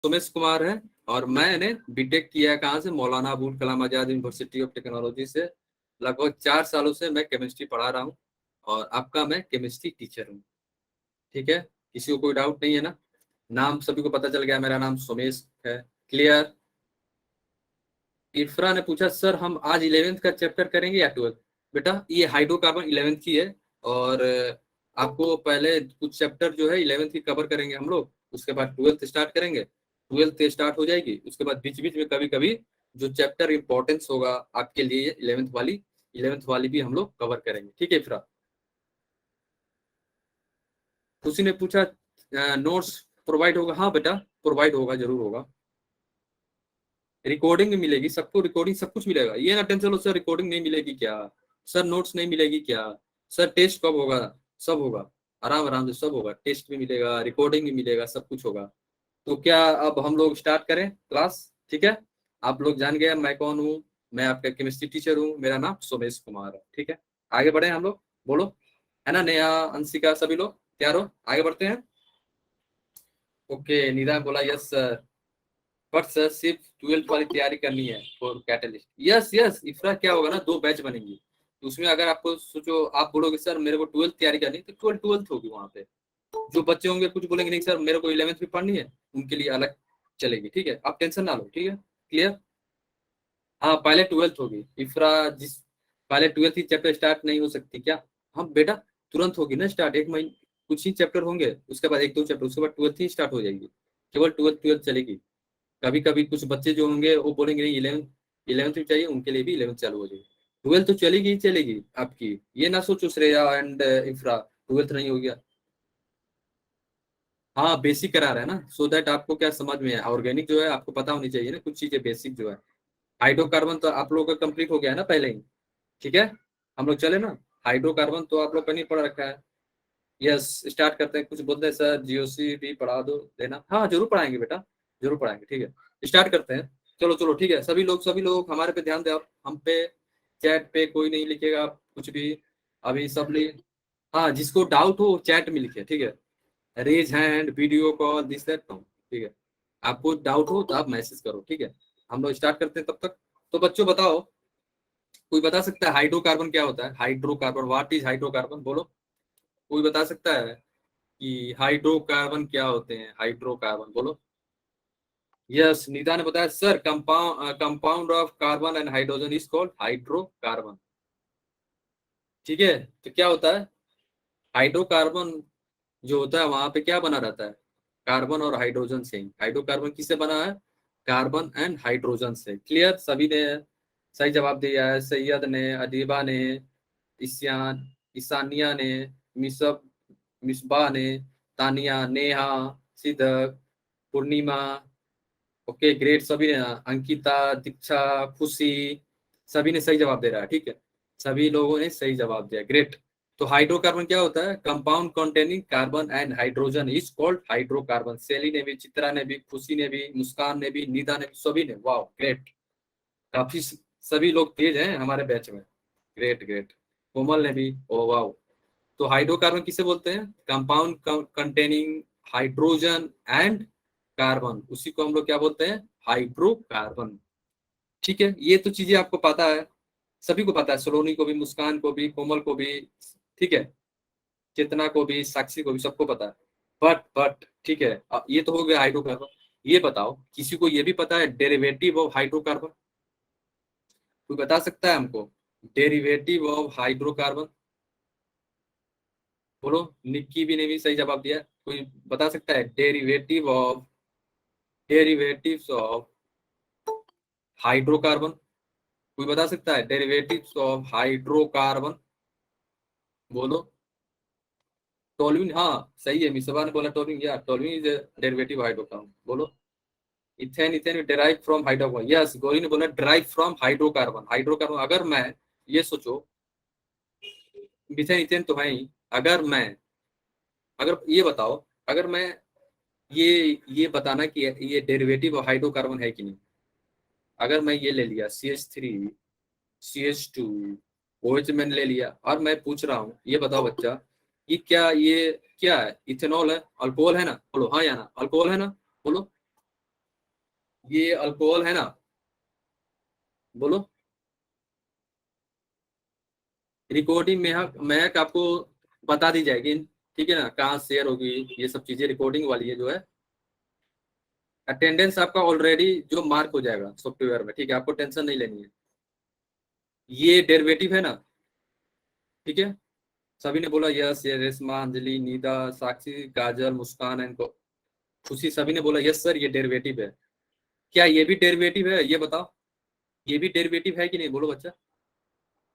सुमेश कुमार है और मैंने बीटेक किया है कहाँ से, Maulana Abul Kalam Azad university of technology से। लगभग 4 सालों से मैं केमिस्ट्री पढ़ा रहा हूँ और आपका मैं केमिस्ट्री टीचर हूँ। ठीक है, किसी को कोई डाउट नहीं है ना? नाम सभी को पता चल गया, मेरा नाम सुमेश है। क्लियर? इफ्रा ने पूछा सर हम आज 11th का चैप्टर करेंगे या 12th? बेटा ये हाइड्रोकार्बन 11th की है और आपको पहले कुछ चैप्टर जो है 11th की कवर करेंगे हम लोग, उसके बाद 12th स्टार्ट करेंगे। 12th स्टार्ट हो जाएगी, उसके बाद बीच बीच में कभी कभी जो चैप्टर इंपॉर्टेंस होगा आपके लिए 11th वाली भी हम लोग कवर करेंगे। ठीक है इफ्रा? किसी ने पूछा नोट्स प्रोवाइड होगा? हाँ बेटा प्रोवाइड होगा, जरूर होगा। रिकॉर्डिंग मिलेगी सबको, रिकॉर्डिंग सब कुछ मिलेगा, ये ना टेंशन लो सर रिकॉर्डिंग नहीं मिलेगी क्या, सर नोट्स नहीं मिलेगी क्या, सर टेस्ट कब होगा? सब होगा, आराम आराम से सब होगा, टेस्ट भी मिलेगा, रिकॉर्डिंग भी मिलेगा, सब कुछ होगा। तो क्या अब हम लोग स्टार्ट करें क्लास? ठीक है, आप लोग जान गए मैं कौन हूँ, मैं आपका केमिस्ट्री टीचर हूँ, मेरा नाम सोमेश कुमार है। ठीक है, आगे बढ़े हम लोग, बोलो है ना? नेहा, अंशिका, सभी लोग तैयार हो? आगे बढ़ते हैं। ओके, निदा बोला यस सर, बट सर सिर्फ 12th वाली तैयारी करनी है फॉर कैटलिस्ट। यस यस इफ्रा, क्या होगा ना, 2 बैच बनेंगी, तो उसमें अगर आपको सोचो आप बोलोगे सर मेरे को 12th तैयारी करनी है, तो 12th होगी वहां पे। जो बच्चे होंगे कुछ बोलेंगे नहीं सर मेरे को 11th भी पढ़नी है, उनके लिए अलग चलेगी। ठीक है, आप टेंशन ना लो। ठीक है, क्लियर? हाँ पहले 12th होगी इफ्रा, जिस पहले 12th ही चैप्टर स्टार्ट नहीं हो सकती क्या? हम बेटा तुरंत होगी ना स्टार्ट, एक महीने कुछ ही चैप्टर होंगे, उसके बाद 1-2 चैप्टर, उसके बाद 12th ही स्टार्ट हो जाएगी, केवल 12th चलेगी। कभी कभी कुछ बच्चे जो होंगे वो बोलेंगे नहीं 11th भी चाहिए, उनके लिए भी 11th चालू हो जाएगी। 12th तो चलेगी ही चलेगी आपकी, ये ना सोचो श्रेया एंड इफ्रा 12th नहीं हो गया। हाँ बेसिक करा रहा है ना, सो दैट आपको क्या समझ में है, ऑर्गेनिक जो है आपको पता होनी चाहिए ना कुछ चीजें बेसिक जो है। हाइड्रोकार्बन तो आप लोगों का कंप्लीट हो गया है ना पहले ही। ठीक है, हम लोग चले ना। हाइड्रोकार्बन तो आप लोग का नहीं पढ़ा रखा है। यस, स्टार्ट करते हैं। कुछ बोलते हैं सर जीओसी भी पढ़ा दो देना, हाँ जरूर पढ़ाएंगे बेटा, जरूर पढ़ाएंगे। ठीक है, स्टार्ट करते हैं। चलो चलो ठीक है, सभी लोग हमारे पे ध्यान दे, आप हम पे चैट पे कोई नहीं लिखेगा आप कुछ भी, अभी सब लोग। हाँ जिसको डाउट हो चैट में लिखे, ठीक है? Raise hand, video call, this that no. ठीक है, आपको डाउट हो तो आप मैसेज करो। ठीक है, हम लोग स्टार्ट करते हैं तब तक। तो बच्चों बताओ, कोई बता सकता है हाइड्रोकार्बन क्या होता है? Hydrocarbon, what is hydrocarbon? बोलो, कोई बता सकता है कि हाइड्रोकार्बन क्या होते हैं? हाइड्रोकार्बन बोलो। यस, निदा ने बताया sir compound of carbon and hydrogen is called hydrocarbon. ठीक है, तो क्या होता है हाइड्रोकार्बन? जो होता है वहां पे क्या बना रहता है? कार्बन और हाइड्रोजन से ही। हाइड्रोकार्बन किससे बना है? कार्बन एंड हाइड्रोजन से। क्लियर? सभी ने सही जवाब दिया है, सैयद ने, अदीबा ने, ईशान, ईशानिया ने, मिसब, मिसबा ने, तानिया, नेहा, सिद्दक, पूर्णिमा। ओके ग्रेट, सभी ने, अंकिता, दीक्षा, खुशी, सभी ने सही जवाब दे रहा है। ठीक है, सभी लोगों ने सही जवाब दिया, ग्रेट। तो हाइड्रोकार्बन क्या होता है? Compound containing carbon and hydrogen is called hydrocarbon. सेली ने भी, चित्रा ने भी, खुशी ने भी, मुस्कान ने भी, निदा ने भी, सभी ने, वाह ग्रेट। काफी सभी लोग तेज हैं हमारे बैच में, ग्रेट ग्रेट। कोमल ने भी, ओ वाह। तो हाइड्रोकार्बन किसे बोलते हैं? Compound containing hydrogen and carbon, उसी को हम लोग क्या बोलते हैं? हाइड्रोकार्बन। ठीक है, ये तो चीजें आपको पता है, सभी को पता है, सलोनी को भी, मुस्कान को भी, कोमल को भी, ठीक है, चेतना को भी, साक्षी को भी, सबको पता है। बट ठीक है, ये तो हो गया हाइड्रोकार्बन। ये बताओ किसी को ये भी पता है डेरिवेटिव ऑफ हाइड्रोकार्बन? कोई बता सकता है हमको डेरिवेटिव ऑफ हाइड्रोकार्बन? बोलो, निक्की भी ने भी सही जवाब दिया। कोई बता सकता है डेरिवेटिव्स ऑफ हाइड्रोकार्बन? कोई बता सकता है डेरिवेटिव्स ऑफ हाइड्रोकार्बन? बोलो। टोल्यूइन, हाँ सही है, मिसबा ने बोला टोल्यूइन, या टोल्यूइन इज डेरिवेटिव हाइड्रोकार्बन। बोलो। Ethane, ethane derive from hydrocarbon. Yes, Gauri ने बोला डेराइव फ्रॉम हाइड्रोकार्बन। हाइड्रोकार्बन अगर मैं, ये सोचो, मिथेन इथेन तो है ही, अगर मैं, अगर ये बताओ, अगर मैं ये बताना कि ये डेरिवेटिव ऑफ हाइड्रोकार्बन है कि नहीं। अगर मैं ये ले लिया CH3 CH2 OH मैंने ले लिया, और मैं पूछ रहा हूँ ये बताओ बच्चा, ये क्या है? इथेनॉल है, अल्कोहल है ना? बोलो हाँ या ना, अल्कोहल है ना? बोलो। ये अल्कोहल है ना, बोलो। रिकॉर्डिंग महक महक आपको बता दी जाएगी, ठीक है ना, कहाँ शेयर होगी, ये सब चीजें रिकॉर्डिंग वाली है जो है। अटेंडेंस आपका ऑलरेडी जो मार्क हो जाएगा सॉफ्टवेयर में, ठीक है, आपको टेंशन नहीं लेनी है। ये डेरिवेटिव है ना, ठीक है। सभी ने बोला यस, ये रेशमा, अंजलि, नीदा, साक्षी, काजल, मुस्कान एंड खुशी, सभी ने बोला यस सर ये डेरिवेटिव है। क्या ये भी डेरिवेटिव है, ये बताओ। ये भी डेरिवेटिव है कि नहीं, बोलो बच्चा।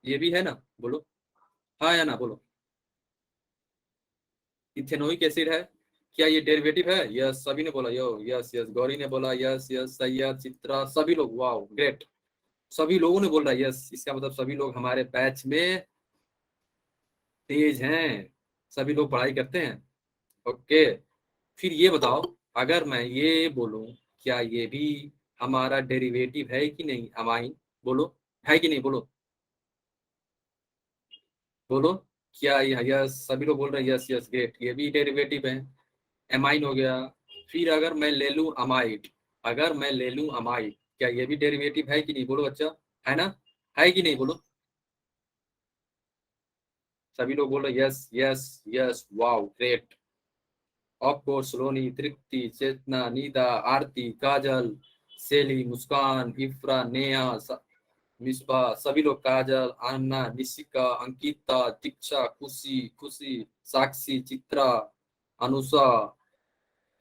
ये भी है ना, बोलो। हाँ या ना, बोलो। इथेनोइक एसिड है, क्या ये डेरिवेटिव है? यस, सभी ने बोला यो, यस यस, गौरी ने बोला यस यस, सैयद, चित्रा, सभी लोग, वाओ ग्रेट। सभी लोगों ने बोला यस, इसका मतलब सभी लोग हमारे बैच में तेज हैं, सभी लोग पढ़ाई करते हैं। ओके। फिर ये बताओ, अगर मैं ये बोलूं, क्या ये भी हमारा डेरिवेटिव है कि नहीं, अमाइन, बोलो, है कि नहीं, बोलो, बोलो। क्या ये यस, सभी लोग बोल रहे हैं यस यस, ग्रेट, ये भी डेरिवेटिव है, एमाइन हो गया। फिर अगर मैं ले लूं अमाइड, अगर मैं ले लूं अमाइड, क्या ये भी डेरिवेटिव है कि नहीं, बोलो बच्चा। है ना, है कि नहीं, बोलो। सभी लोग बोल रहे yes yes yes, wow great. Of course, Roni, Tripti, Chetna, Neeta, Aarti, Kajal, Saili, Muskan, इफ्रा, Neha, Misbah, सभी लोग, काजल, अन्ना, निशिका, अंकिता, दीक्षा, खुशी, खुशी, साक्षी, चित्रा, अनुषा,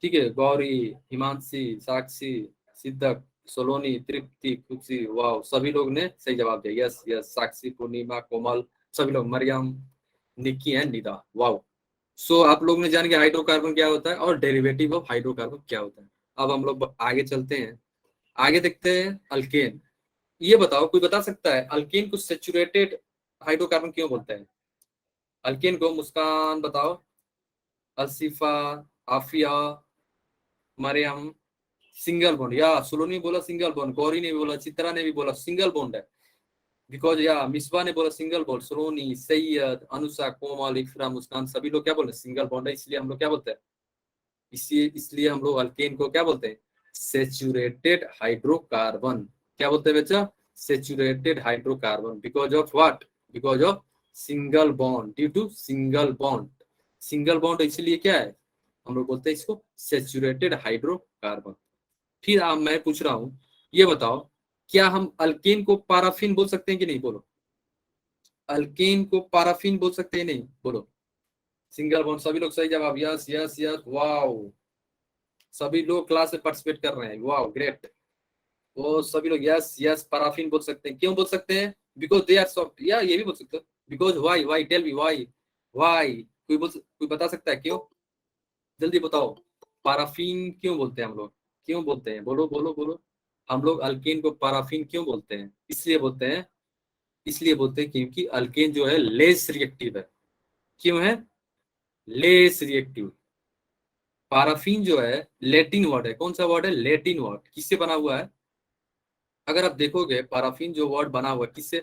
ठीक है, गौरी, हिमांशी, साक्षी, सिद्धक, सोलोनी, तृप्ति, खुशी, वाह, सभी लोग ने सही जवाब दिया, यस यस, साक्षी, पूर्णिमा, कोमल, सभी लोग, मरियम, निक्की एंड निदा, वाह। सो आप लोग ने जान के हाइड्रोकार्बन क्या होता है और डेरिवेटिव ऑफ हाइड्रोकार्बन क्या होता है। अब हम लोग आगे चलते हैं, आगे देखते हैं अल्केन। ये बताओ, कोई बता सकता है अल्केन को सेचुरेटेड हाइड्रोकार्बन क्यों बोलते हैं? अल्केन को, मुस्कान बताओ, अल्सिफा, आफिया, मरियम। सिंगल बॉन्ड, या सुलोनी बोला सिंगल बॉन्ड, गौरी ने भी बोला, चित्रा ने भी बोला सिंगल बॉन्ड है। बिकॉज या मिसबा ने बोला सिंगल बॉन्ड, सुलोनी, सैयद, अनुषा, कोमल, इकरा, मुस्कान, सभी लोग क्या बोले, सिंगल बॉन्ड है, इसलिए हम लोग क्या बोलते हैं, इसलिए हम लोग अल्केन को क्या बोलते हैं, सेचुरेटेड हाइड्रोकार्बन। क्या बोलते हैं बच्चा, saturated hydrocarbon, because of what, because of single bond, due to single bond. Single bond इसलिए क्या है, हम लोग बोलते हैं इसको सेचुरेटेड हाइड्रोकार्बन। फिर मैं पूछ रहा हूं, ये बताओ, क्या हम अल्केन को पाराफिन बोल सकते हैं कि नहीं, बोलो। अल्केन को पाराफिन बोल सकते हैं नहीं, बोलो। सिंगल बॉन्ड, सभी लोग सही जवाब, यस यस यस, वाओ। सभी लोग क्लास में पार्टिसिपेट कर रहे हैं, वाओ ग्रेट। वो सभी लोग यस यस, पाराफिन बोल सकते हैं, क्यों बोल सकते हैं, बिकॉज दे आर सॉफ्ट, या ये भी बोल सकते हो, because why, why tell me why, why, कोई बता सकता है क्यों, जल्दी बताओ। पाराफिन क्यों बोलते हैं हम लोग, क्यों बोलते हैं, बोलो बोलो बोलो। हम लोग अल्केन को पाराफिन क्यों बोलते हैं, इसलिए बोलते हैं, इसलिए बोलते हैं क्योंकि अल्केन जो है लेस रिएक्टिव है। क्यों है लेस रिएक्टिव? पाराफिन जो है लेटिन वर्ड है, कौन सा वर्ड है, लेटिन वर्ड, किससे बना हुआ है? अगर आप देखोगे पाराफिन जो वर्ड बना हुआ है किससे,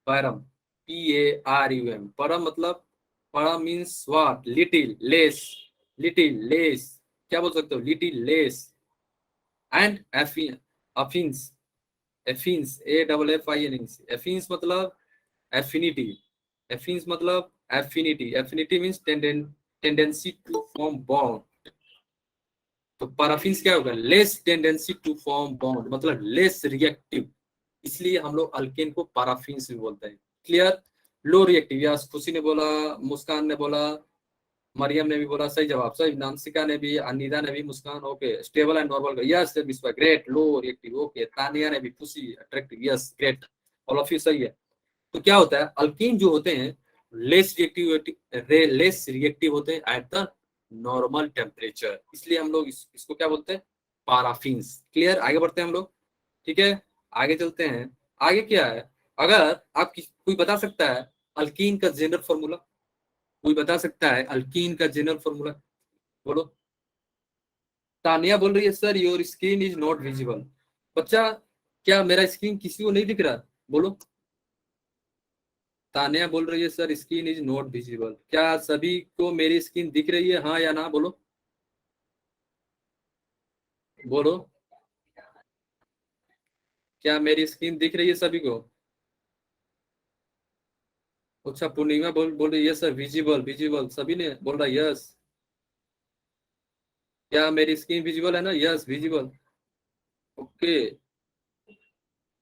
पैरम, PARUM, परम मतलब, परम means what, little less, little less, क्या बोल सकते हो, लिटिल लेस। एंड अफिन्स, एफिन्स, AFFIN, एफिन्स मतलब एफिनिटी, एफिन्स मतलब affinity, affinity means tendency to form bond. तो पैराफिन्स क्या होगा, less tendency to form bond, मतलब लेस रिएक्टिव, इसलिए हम लोग अल्केन को पैराफिन्स भी बोलते हैं। क्लियर? लो रिएक्टिव, यस, खुशी ने बोला, मुस्कान ने बोला, मरियम ने भी बोला सही जवाब, सही, नांसिका ने भी, अनिदा ने भी, Muskan, okay, stable and normal, yes Misba, great, low reactive, okay, Tania ने भी, Khushi, attractive, yes great, all of you सही है। तो क्या होता है, अल्कीन जो होते हैं लेस रिएक्टिव होते हैं एट द नॉर्मल टेम्परेचर, इसलिए हम लोग इसको क्या बोलते हैं, पाराफिन्स। क्लियर? आगे बढ़ते हैं हम लोग, ठीक है, आगे चलते हैं। आगे क्या है, अगर आप कोई बता सकता है अल्कीन का जनरल फॉर्मूला, कोई बता सकता है अल्कीन का जनरल फॉर्मूला, बोलो। तानिया बोल रही है sir your screen is not visible. बच्चा, क्या मेरा स्क्रीन किसी को नहीं दिख रहा, बोलो। तानिया बोल रही है sir screen is not visible, क्या सभी को मेरी स्क्रीन दिख रही है, हाँ या ना, बोलो, बोलो। क्या मेरी स्क्रीन दिख रही है सभी को? अच्छा पूर्णिमा बोल रही है सर, विजिबल विजिबल सभी ने बोल रहा है यस। क्या मेरी स्क्रीन विजिबल है ना? Yes visible. ओके।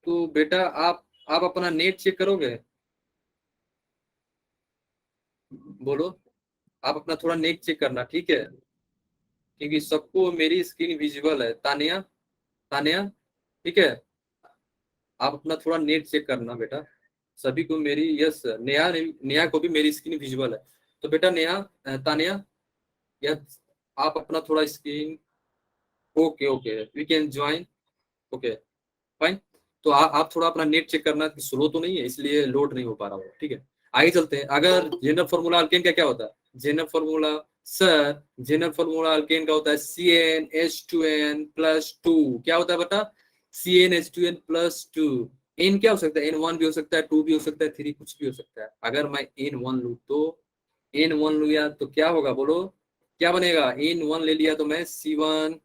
तो बेटा आप अपना नेट चेक करोगे? बोलो। आप अपना थोड़ा नेट चेक करना, ठीक है? क्योंकि सबको मेरी स्क्रीन विजिबल है। तानिया, तानिया, ठीक है? आप अपना थोड़ा नेट चेक करना बेटा। सभी को मेरी, यस नेहा, नेहा को भी मेरी स्क्रीन विजिबल है। तो बेटा नेहा, तानिया, यस आप अपना थोड़ा screen, okay okay we can join, okay fine. तो आप थोड़ा अपना नेट चेक करना कि स्लो तो नहीं है, इसलिए लोड नहीं हो पा रहा हो, ठीक है? आगे चलते हैं। अगर जनरल फॉर्मूला अल्केन का क्या होता है? General formula, sir general formula alkane का होता है CnH2n+2। क्या होता है बेटा? CnH2n+2। एन क्या हो सकता है? N1 भी हो सकता है, 2 भी हो सकता है, 3 कुछ भी हो सकता है। अगर मैं N1 लू तो, N1 लिया तो क्या होगा बोलो? क्या बनेगा? N1 ले लिया तो मैं C1,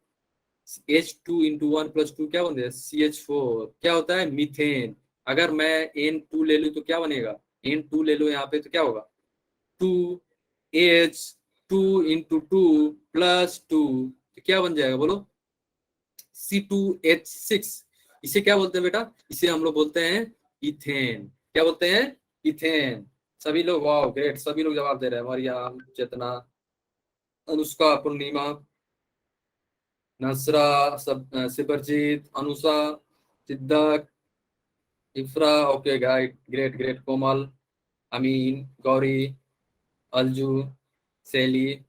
H2 × 1 + 2 क्या बन जाएगा? CH4। क्या होता है? मीथेन। अगर मैं N2 ले लूँ तो क्या बनेगा? N2 ले लो यहाँ पे तो क्या होगा? 2H2 × 2 तो क्या बन जाएगा बोलो? C2H6। इसे क्या बोलते हैं बेटा? इसे हम लोग बोलते हैं इथेन। क्या बोलते हैं? इथेन। सभी लोग वाह ग्रेट, सभी लोग जवाब दे रहे हैं। मरियम, चेतना, अनुष्का, पूर्णिमा, नसरा, सब, Siparjeet, Anusha, Siddak, Ifra, okay guide, great great, Komal, Amin, Gauri, Alju, Saili,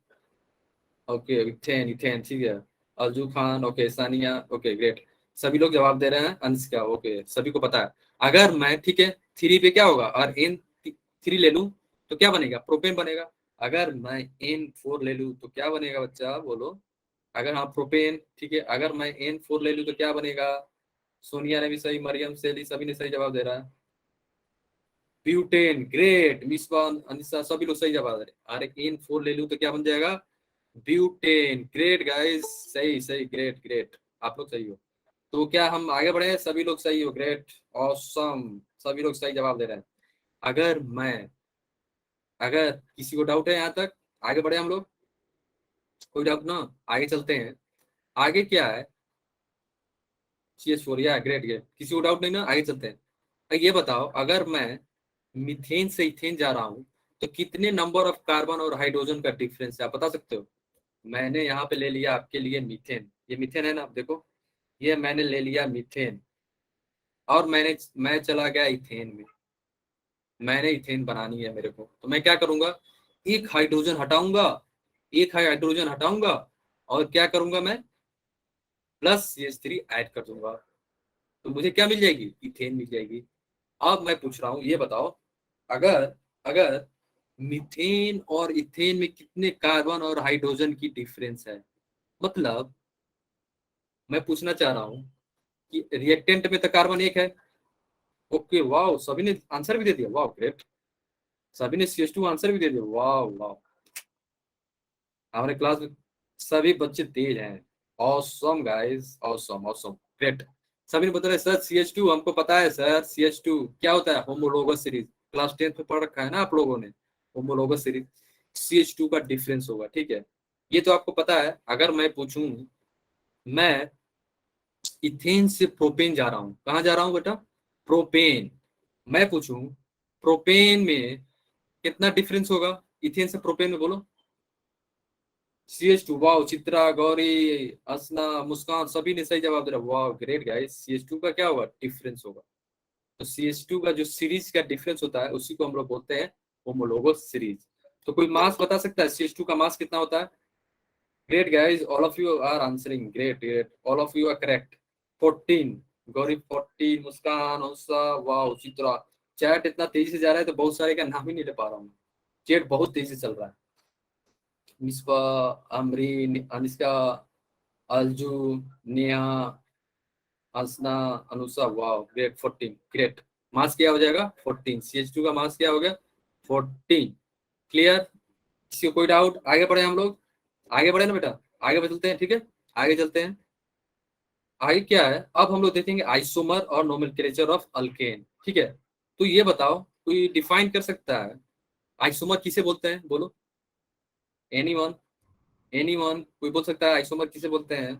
okay Ethan Ethan, ठीक है। Alju Khan, okay Sania, okay great. सभी लोग जवाब दे रहे हैं। अंशिका, ओके सभी को पता है। अगर मैं, ठीक है, 3 पे क्या होगा और N3 ले लूं तो क्या बनेगा? प्रोपेन बनेगा। अगर मैं N4 ले लूं तो क्या बनेगा बच्चा बोलो? अगर हाँ प्रोपेन, ठीक है। अगर मैं N4 ले लूं तो क्या बनेगा? सोनिया ने भी सही, मरियम, सैली सभी ने सही जवाब दे रहा है। Butane, great. मिसबा, अनिशा सभी लोग सही जवाब दे रहे हैं। अरे N4 ले लूं तो क्या बन जाएगा? ब्यूटेन, ग्रेट गाइस, सही सही, ग्रेट ग्रेट, आप लोग सही हो। तो क्या हम आगे बढ़े? सभी लोग सही हो, ग्रेट, ऑसम, सभी लोग सही जवाब दे रहे हैं। अगर मैं, अगर किसी को डाउट है यहाँ तक, आगे बढ़े हम लोग? कोई डाउट ना? आगे चलते हैं। आगे क्या है? CH4, या ग्रेट ग्रेट, किसी को डाउट नहीं ना? आगे चलते हैं। ये बताओ, अगर मैं मीथेन से इथेन जा रहा हूँ तो कितने नंबर ऑफ कार्बन और हाइड्रोजन का डिफरेंस है, आप बता सकते हो? मैंने यहाँ पे ले लिया आपके लिए मीथेन, ये मीथेन है ना, आप देखो, ये मैंने ले लिया मीथेन, और मैं चला गया इथेन में। मैंने इथेन बनानी है मेरे को, तो मैं क्या करूंगा? एक हाइड्रोजन हटाऊंगा, एक हाइड्रोजन हटाऊंगा, और क्या करूंगा मैं? +CH3 ऐड कर दूंगा। तो मुझे क्या मिल जाएगी? इथेन मिल जाएगी। अब मैं पूछ रहा हूँ, ये बताओ, अगर अगर मीथेन और इथेन में कितने कार्बन और हाइड्रोजन की डिफरेंस है? मतलब मैं पूछना चाह रहा हूँ कि रिएक्टेंट में तो कार्बन एक है। ओके वाह, सभी ने आंसर भी दे दिया, वाह ग्रेट। सभी ने CH2 आंसर भी दे दिया, वाह वाह। हमारे क्लास में सभी बच्चे तेज हैं। Awesome guys, awesome awesome, great. सभी ने बता रहे सर CH2 हमको पता है सर, CH2 क्या होता है? होमोलोगस सीरीज, क्लास 10th में पढ़ रखा है ना आप लोगों ने, होमोलोगस सीरीज। CH2 का डिफरेंस होगा, ठीक है, ये तो आपको पता है। अगर मैं पूछूं, मैं इथेन से प्रोपेन जा रहा हूँ, कहाँ जा रहा हूँ बेटा? प्रोपेन। मैं पूछूं प्रोपेन में कितना डिफरेंस होगा इथेन से प्रोपेन में, बोलो? CH2, वाह, चित्रा, गौरी, असना, मुस्कान सभी ने सही जवाब दिया, वाह ग्रेट गाइस। CH2 का क्या होगा? डिफरेंस होगा। तो CH2 का जो सीरीज का डिफरेंस होता है उसी को हम लोग बोलते हैं होमोलोगस सीरीज। तो कोई मास बता सकता है CH2 का मास कितना होता है? Great guys, all of you are answering, great great, all of you are correct. 14, Gauri 14, Muskan, Hansa, वाह, चित्रा। चैट इतना तेजी से जा रहा है तो बहुत सारे का नाम ही नहीं ले पा रहा हूँ। चैट बहुत तेजी से चल रहा है। मिसबा, अमरीन, अनिष्का, अलजू, नेहा, हंसना, अनुषा, वाह ग्रेट, 14, ग्रेट। मास क्या हो जाएगा? 14। CH2 का मास क्या हो गया? 14। क्लियर? किसी को कोई डाउट? आगे बढ़े हम लोग, आगे बढ़े ना बेटा, आगे चलते हैं, ठीक है, आगे चलते हैं। आगे क्या है, अब हम लोग देखेंगे आइसोमर और नोमेनक्लेचर ऑफ अल्केन। ठीक है, तो ये बताओ, कोई डिफाइन कर सकता है आइसोमर किसे बोलते हैं? बोलो, एनीवन, एनीवन, कोई बोल सकता है आइसोमर किसे बोलते हैं?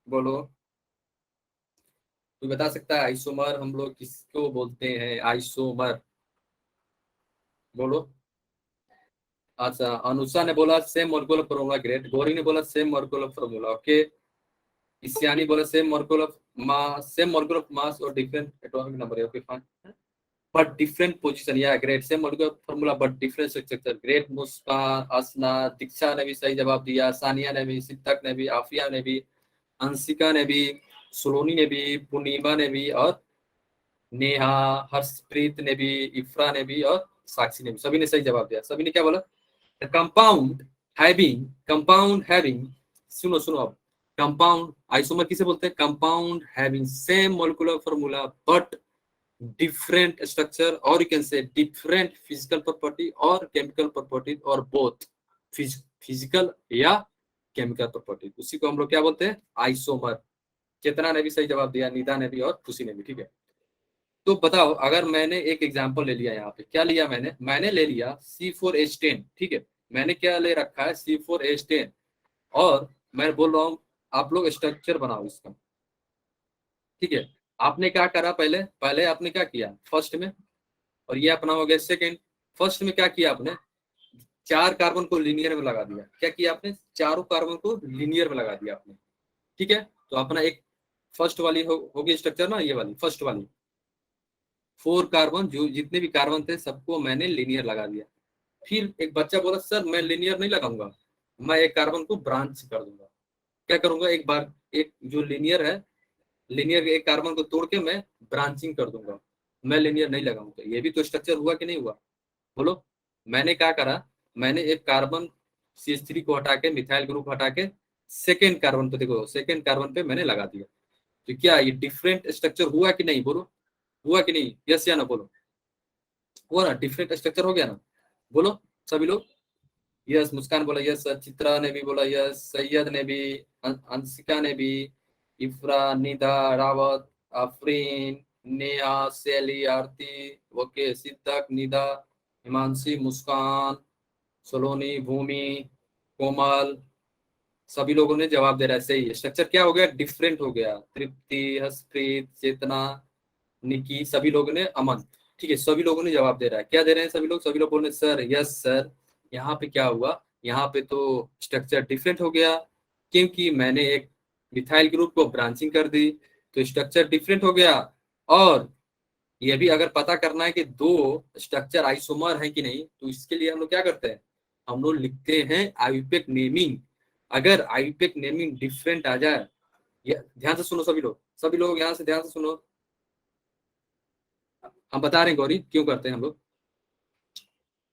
बोलो, कोई बता सकता है आइसोमर हम लोग किसको बोलते हैं? आइसोमर, बोलो। अच्छा, अनुषा ने बोला same molecular formula, great. Gauri ने बोला same molecular formula, okay. Ishani बोला same molecular mass, same molecular mass और different atomic number, okay fine. But different position, या great. Same molecular formula but different structure, great. Muskan, Asna, Diksha ने भी सही जवाब दिया, सानिया ने भी, सिद्धक ने भी, आफिया ने भी, अंशिका ने भी, सुलोनी ने भी, पूर्णिमा ने भी, और नेहा, हर्षप्रीत ने भी, इफ्रा ने भी, और साक्षी ने भी, सभी ने सही जवाब दिया। सभी ने क्या बोला? कंपाउंड हैविंग, कंपाउंड हैविंग, सुनो सुनो अब, कंपाउंड आइसोमर किसे बोलते हैं? Compound having same molecular formula but different structure, और you can say different physical property और केमिकल प्रॉपर्टी, और बोथ फिजिकल या केमिकल प्रॉपर्टी, उसी को हम लोग क्या बोलते हैं? आइसोमर। चेतना ने भी सही जवाब दिया, निदा ने भी, और खुशी ने भी। ठीक है, तो बताओ, अगर मैंने एक एग्जांपल ले लिया, यहाँ पे क्या लिया मैंने? मैंने ले लिया C4H10। ठीक है, मैंने क्या ले रखा है? C4H10। और मैं बोल रहा हूँ आप लोग स्ट्रक्चर बनाओ इसका। ठीक है, आपने क्या करा? पहले पहले आपने क्या किया फर्स्ट में, और ये अपना हो गया सेकेंड। फर्स्ट में क्या किया आपने? चार कार्बन को लिनियर में लगा दिया। क्या किया आपने? चारों कार्बन को लिनियर में लगा दिया आपने। ठीक है, तो अपना एक फर्स्ट वाली होगी स्ट्रक्चर ना, ये वाली फर्स्ट वाली, फोर कार्बन, जो जितने भी कार्बन थे सबको मैंने लिनियर लगा दिया। फिर एक बच्चा बोला सर मैं लिनियर नहीं लगाऊंगा, मैं एक कार्बन को ब्रांच कर दूंगा। क्या करूंगा? एक बार एक जो लिनियर है, लिनियर एक कार्बन को तोड़ के मैं ब्रांचिंग कर दूंगा, मैं लिनियर नहीं लगाऊंगा। ये भी तो स्ट्रक्चर हुआ कि नहीं हुआ? बोलो। मैंने क्या करा? मैंने एक कार्बन CH3 को हटा के, मिथाइल ग्रुप हटा के, सेकेंड कार्बन पे, देखो सेकेंड कार्बन पे मैंने लगा दिया। तो क्या ये डिफरेंट स्ट्रक्चर हुआ कि नहीं? बोलो, हुआ कि नहीं? यस या ना बोलो। हुआ ना? डिफरेंट स्ट्रक्चर हो गया ना? बोलो सभी लोग। यस, मुस्कान बोला यस, चित्रा ने भी बोला यस, सैयद ने भी, अंशिका ने भी, इफ्रा, निदा, रावत, आफरीन, नेहा, सैली, आरती, ओके, सिद्दक, निदा, हिमांशी, मुस्कान, सोलोनी, भूमि, कोमल, सभी लोगों ने जवाब दे रहा है सही है। स्ट्रक्चर क्या हो गया? डिफरेंट हो गया। तृप्ति, हर्षप्रीत, चेतना, निकी, सभी लोगों ने, अमन, ठीक है, सभी लोगों ने जवाब दे रहा है। क्या दे रहे हैं सभी लोग? सभी लोग बोल रहे हैं सर यस सर। यहाँ पे क्या हुआ? यहाँ पे तो स्ट्रक्चर डिफरेंट हो गया, क्योंकि मैंने एक मिथाइल ग्रुप को ब्रांचिंग कर दी, तो स्ट्रक्चर डिफरेंट हो गया। और ये भी अगर पता करना है कि दो स्ट्रक्चर आइसोमर है कि नहीं, तो इसके लिए हम लोग क्या करते हैं? हम लोग लिखते हैं आईयूपीएक नेमिंग। अगर आईयूपीएक नेमिंग डिफरेंट आ जाए, ध्यान से सुनो सभी लोग, सभी लोग यहाँ से ध्यान से सुनो, हम बता रहे हैं गौरी क्यों करते हैं हम लोग।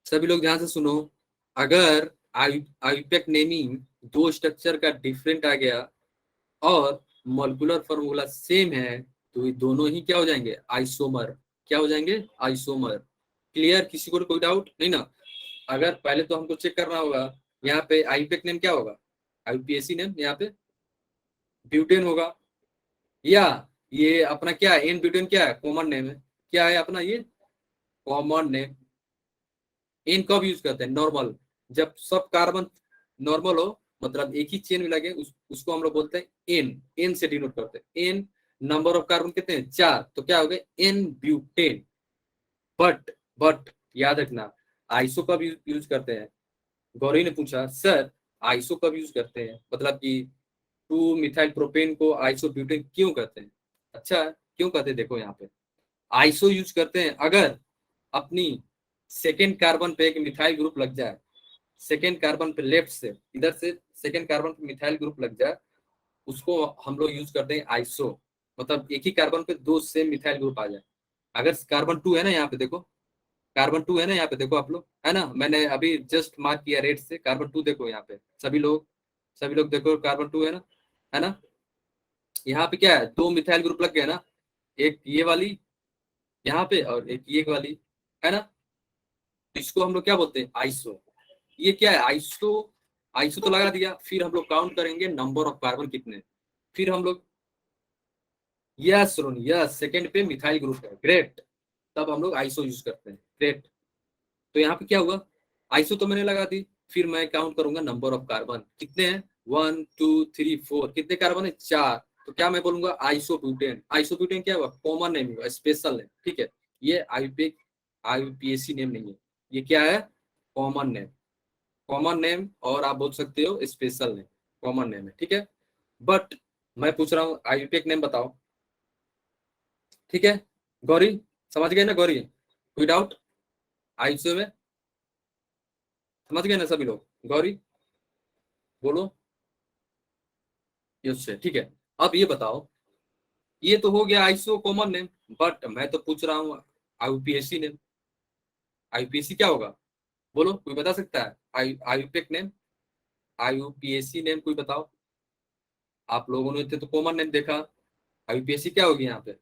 सभी लोग ध्यान से सुनो, अगर आईयूपीएक नेमिंग दो स्ट्रक्चर का डिफरेंट आ गया और मॉलिक्यूलर फॉर्मूला सेम है, तो ये दोनों ही क्या हो जाएंगे? आइसोमर। क्या हो जाएंगे? आइसोमर। क्लियर? किसी को कोई डाउट नहीं ना? अगर पहले तो हमको चेक करना होगा, यहाँ पे आईयूपीएक नेम क्या होगा? आईयूपीएसी नेम यहाँ पे ब्यूटेन होगा, या ये अपना क्या है? एन ब्यूटेन क्या है? कॉमन नेम है। क्या है अपना ये? Common name. एन कब यूज करते हैं? नॉर्मल, जब सब कार्बन नॉर्मल हो, मतलब एक ही चेन में लगे, उसको हम लोग बोलते हैं एन। एन से डिनोट करते हैं। एन नंबर ऑफ कार्बन कितने हैं? चार, तो क्या हो गए? N butane. बट याद रखना, आइसो कब यूज करते हैं? गौरी ने पूछा सर आइसो कब यूज करते हैं, मतलब कि टू मिथाइल प्रोपेन को आइसो ब्यूटेन क्यों कहते हैं? अच्छा, क्यों कहते हैं? देखो यहाँ पे आइसो यूज करते हैं अगर अपनी सेकेंड कार्बन पे एक मिथाइल ग्रुप लग जाए, सेकेंड कार्बन पे लेफ्ट से, इधर से सेकेंड कार्बन पे मिथाइल ग्रुप लग जाए, उसको हम लोग यूज करते हैं आइसो। मतलब एक ही कार्बन पे दो सेम मिथाइल ग्रुप आ जाए। अगर कार्बन टू है ना, यहाँ पे देखो, कार्बन टू है ना यहाँ पे, देखो आप लोग, है ना, मैंने अभी जस्ट मार्क किया रेड से, कार्बन टू देखो यहाँ पे, सभी लोग देखो, कार्बन टू है ना, है ना? यहाँ पे क्या है? दो मिथाइल ग्रुप लग गए ना, एक ये वाली यहाँ पे और एक ये वाली, है ना? तो इसको हम लोग क्या बोलते हैं? आइसो। ये क्या है? आइसो। आइसो तो लगा दिया, फिर हम लोग काउंट करेंगे नंबर ऑफ कार्बन कितने, फिर हम लोग यस रोनी, यस, सेकंड पे मिथाइल ग्रुप है, ग्रेट। तब हम लोग आइसो यूज करते हैं, ग्रेट। तो यहाँ पे क्या हुआ, आइसो तो मैंने लगा दी, फिर मैं काउंट करूंगा नंबर ऑफ कार्बन कितने हैं, 1 2 3 4, कितने कार्बन है, 4। तो क्या मैं बोलूंगा, आइसोब्यूटेन। आइसोब्यूटेन क्या हुआ, कॉमन नेम हुआ, स्पेशल नेम, ठीक है। ये आईयूपीएक आईयूपीएसी नेम नहीं है, ये क्या है, कॉमन नेम। कॉमन नेम, और आप बोल सकते हो स्पेशल नेम, कॉमन नेम है, ठीक है। बट मैं पूछ रहा हूँ आईयूपीएक नेम बताओ, ठीक है। गौरी, समझ गए ना गौरी, कोई डाउट आयुष्य में, समझ गए ना सभी लोग, गौरी बोलो। यस, ठीक है। अब ये बताओ, ये तो हो गया आईसो कॉमन नेम, बट मैं तो पूछ रहा हूँ आईयूपीएसी नेम। आईयूपीएसी क्या होगा, बोलो, कोई बता सकता है, आईयूपीएक नेम, आईयूपीएसी नेम कोई बताओ। आप लोगों ने तो कॉमन नेम देखा, आईयूपीएसी क्या होगी यहाँ पे,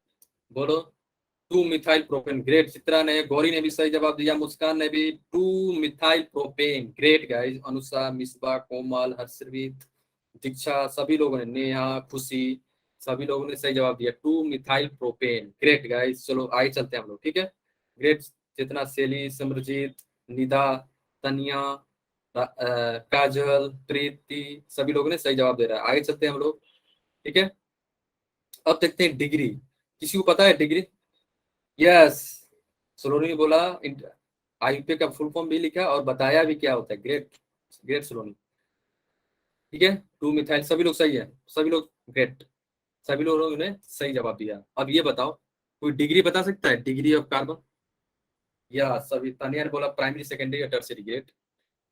बोलो। 2 मिथाइल प्रोपेन, ग्रेट। चित्रा ने, गौरी ने भी सही जवाब दिया, मुस्कान ने भी 2 methyl propane, great guys. Anusha, Misba, Komal, Harshveet, Diksha, सभी लोगों ने, नेहा, खुशी, सभी लोगों ने सही जवाब दिया, 2 मिथाइल प्रोपेन, ग्रेट गाइस। चलो आगे चलते हैं हम लोग, ठीक है। ग्रेट। जितना सेली, सिमरजीत, निधा, तनिया, काजल, प्रीति, सभी लोगों ने सही जवाब दे रहा है। आगे चलते हैं हम लोग, ठीक है। अब देखते हैं डिग्री, किसी को पता है डिग्री, यस, सोलोनी ने बोला। आईपीए का फुल फॉर्म भी लिखा और बताया भी क्या होता है, ग्रेट, ग्रेट सोलोनी, ठीक है। 2 मिथाइल, सभी लोग सही है, सभी लोग ग्रेट, सभी लोगों ने सही जवाब दिया। अब ये बताओ, कोई डिग्री बता सकता है, डिग्री ऑफ कार्बन, या सभी, तानिया ने बोला प्राइमरी सेकेंडरी या टर्शियरी, ग्रेट।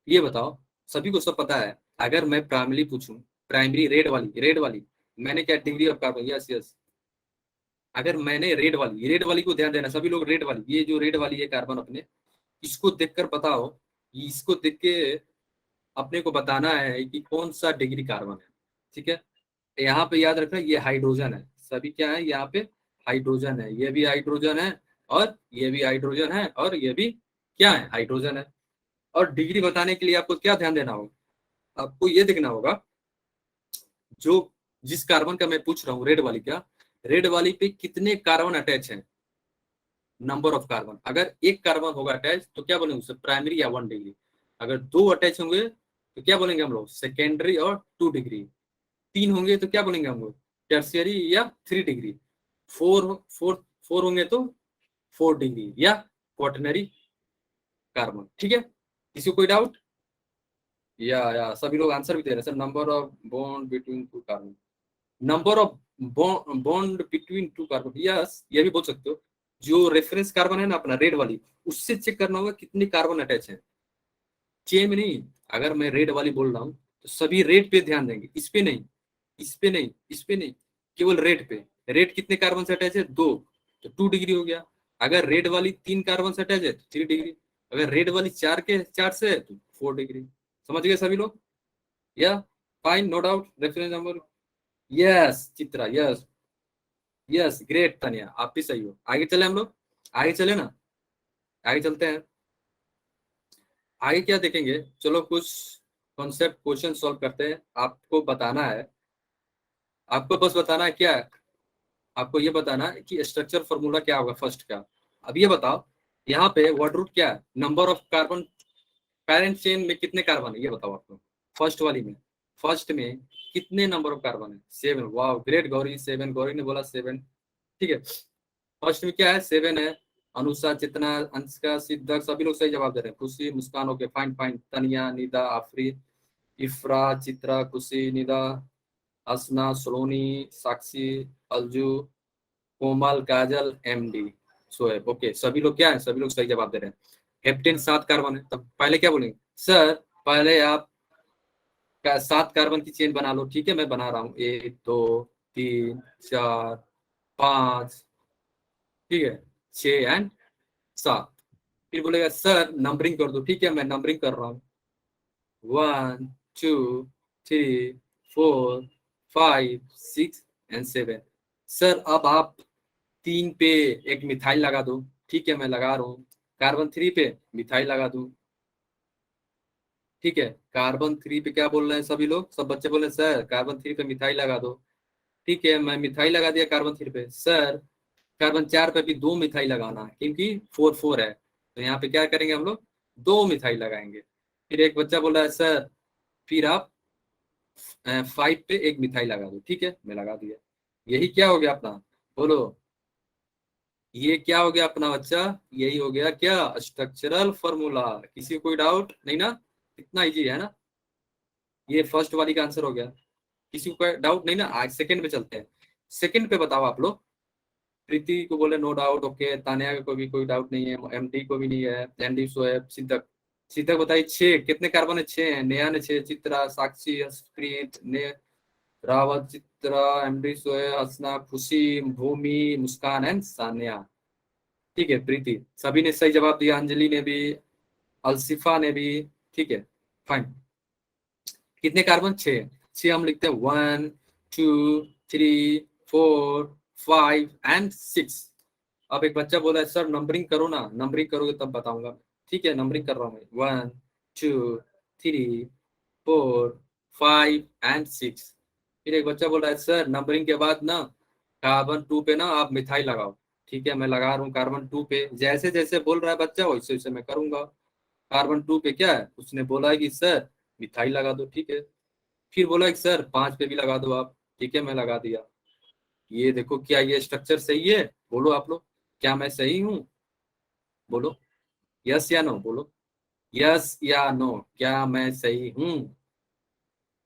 ये बताओ, सभी को सब पता है, अगर मैं प्राइमरी पूछूं, प्राइमरी रेड वाली, मैंने क्या, degree of carbon, yes yes. अगर मैंने रेड वाली को ध्यान देना, सभी लोग रेड वाली, ये जो रेड वाली है कार्बन अपने, इसको देखकर बताओ, इसको देख के अपने को बताना है कि कौन सा डिग्री कार्बन है, ठीक है। यहाँ पे याद रखना, ये हाइड्रोजन है, सभी क्या है यहाँ पे, हाइड्रोजन है, ये भी हाइड्रोजन है, और ये भी हाइड्रोजन है, और ये भी क्या है, हाइड्रोजन है। और डिग्री बताने के लिए आपको क्या ध्यान देना होगा, आपको ये देखना होगा, जो जिस कार्बन का मैं पूछ रहा हूँ, रेड वाली का, रेड वाली पे कितने कार्बन अटैच हैं, नंबर ऑफ कार्बन। अगर एक कार्बन होगा अटैच तो क्या बोलेंगे उसे, प्राइमरी या 1 डिग्री। अगर दो अटैच होंगे तो क्या बोलेंगे हम लोग, सेकेंडरी और 2 डिग्री। तीन होंगे तो क्या बोलेंगे हम लोग, टर्शियरी या 3 डिग्री। फोर फोर फोर होंगे तो 4 डिग्री या क्वाटरनरी कार्बन, ठीक है। किसी को कोई डाउट, या सभी लोग आंसर भी दे रहे हैं sir, number of bond between two carbon, number of bond between two carbon, yes, ये भी बोल सकते हो। जो रेफरेंस कार्बन है ना अपना रेड वाली, उससे चेक करना होगा कितनी कार्बन अटैच है, चेन में नहीं। अगर मैं रेड वाली बोल रहा हूँ तो सभी रेड पे ध्यान देंगे, इस पे नहीं, इस पे नहीं, इस पे नहीं, केवल रेड पे। रेड कितने कार्बन से अटैच है, 2, तो 2 डिग्री हो गया। अगर रेड वाली 3 कार्बन से अटैच है तो 3 डिग्री। अगर रेड वाली 4 से है तो 4 डिग्री। समझ गए सभी लोग, yeah fine, no doubt, reference number, yes Chitra, yes yes, great Tania, आप भी सही हो। आगे चले हम लोग, आगे चले ना, आगे चलते हैं। आगे क्या देखेंगे, चलो कुछ कॉन्सेप्ट क्वेश्चन सॉल्व करते हैं। आपको बताना है, आपको बस बताना है क्या है, आपको ये बताना है कि स्ट्रक्चर फॉर्मूला क्या होगा फर्स्ट का। अब ये बताओ, यहाँ पे वर्ड रूट क्या है, number of carbon, parent chain में कितने कार्बन है ये बताओ आपको, फर्स्ट वाली में, फर्स्ट में कितने नंबर ऑफ कार्बन है, 7। वाह ग्रेट गौरी, 7, गौरी ने बोला 7, ठीक है। फर्स्ट में क्या है, 7 है। अनुषा, चितना, अंशिका, सिद्धक, सभी लोग सही जवाब दे रहे हैं। Khushi, Muskan, okay fine fine. Tania, Nida, Afri, Ifra, Chitra, Khushi, Nida, Asna, Soloni, Sakshi, Alju, Komal, Kajal, MD, Shoaib, okay सभी लोग क्या है, सभी लोग सही जवाब दे रहे हैं। हेप्टेन 7 कार्बन है, तब पहले क्या बोलेंगे सर, पहले आप 7 कार्बन की चेन बना लो, ठीक है, मैं बना रहा हूँ, 1 2 3 4 5, ठीक है, 6 एंड 7। फिर बोलेगा सर नंबरिंग कर दो, ठीक है, मैं नंबरिंग कर रहा हूँ, 1 2 3 4 5 6 एंड 7। सर अब आप 3 पे एक मिथाइल लगा दो, ठीक है, मैं लगा रहा हूँ। कार्बन 3 पे मिथाइल लगा दूं, ठीक है। कार्बन 3 पे क्या बोल रहे हैं सभी लोग, सब बच्चे बोले सर कार्बन 3 पे मिथाइल लगा दो। ठीक है, मैं मिथाइल लगा दिया कार्बन 3 पे। सर कार्बन 4 पे भी 2 मिथाइल लगाना है, क्योंकि 4 4 है, तो यहाँ पे क्या करेंगे हम लोग, 2 मिथाइल लगाएंगे। फिर एक बच्चा बोला है सर फिर आप 5 पे 1 मिथाइल लगा दो। ठीक है, मैं लगा दिया। यही क्या हो गया अपना, बोलो, ये क्या हो गया अपना बच्चा, यही हो गया क्या, स्ट्रक्चरल फॉर्मूला। किसी को कोई डाउट नहीं ना, इतना इजी है ना, ये फर्स्ट वाली का आंसर हो गया। किसी को डाउट नहीं ना, आज सेकंड पे चलते हैं। सेकंड पे बताओ आप लोग। प्रीति को बोले नो डाउट, ओके। तानिया को भी कोई डाउट नहीं है, एमडी को भी नहीं है, एनडी शोएब, सिद्धक। सिद्धक बताइए, 6 कितने कार्बन है, 6 है। नेहा ने 6, चित्रा, साक्षी, हर्षप्रीत ने, रावत, चित्रा, एमडी शोएब, हसना, खुशी, भूमि, मुस्कान एंड सान्या। ठीक है, प्रीति सभी ने सही जवाब दिया, अंजलि ने भी, अलसिफा ने भी। ठीक है, फाइन। कितने कार्बन, 6। 6 हम लिखते हैं 1 2 3 4 5 एंड 6। अब एक बच्चा बोला है सर नंबरिंग करो ना, नंबरिंग करोगे तब बताऊंगा। ठीक है, नंबरिंग कर रहा हूँ मैं, 1 2 3 4 5 एंड 6। फिर एक बच्चा बोल रहा है सर नंबरिंग के बाद ना कार्बन 2 पे ना आप मिथाइल लगाओ। ठीक है, मैं लगा रहा हूँ कार्बन 2 पे, जैसे जैसे बोल रहा है बच्चा वैसे वैसे मैं करूंगा। कार्बन 2 पे क्या है, उसने बोला है कि सर मिथाइल लगा दो। ठीक है, फिर बोला कि सर 5 पे भी लगा दो आप। ठीक है, मैं लगा दिया। ये देखो, क्या ये स्ट्रक्चर सही है, बोलो आप लोग, क्या मैं सही हूँ, बोलो, यस या नो, बोलो, यस या नो, क्या मैं सही हूँ,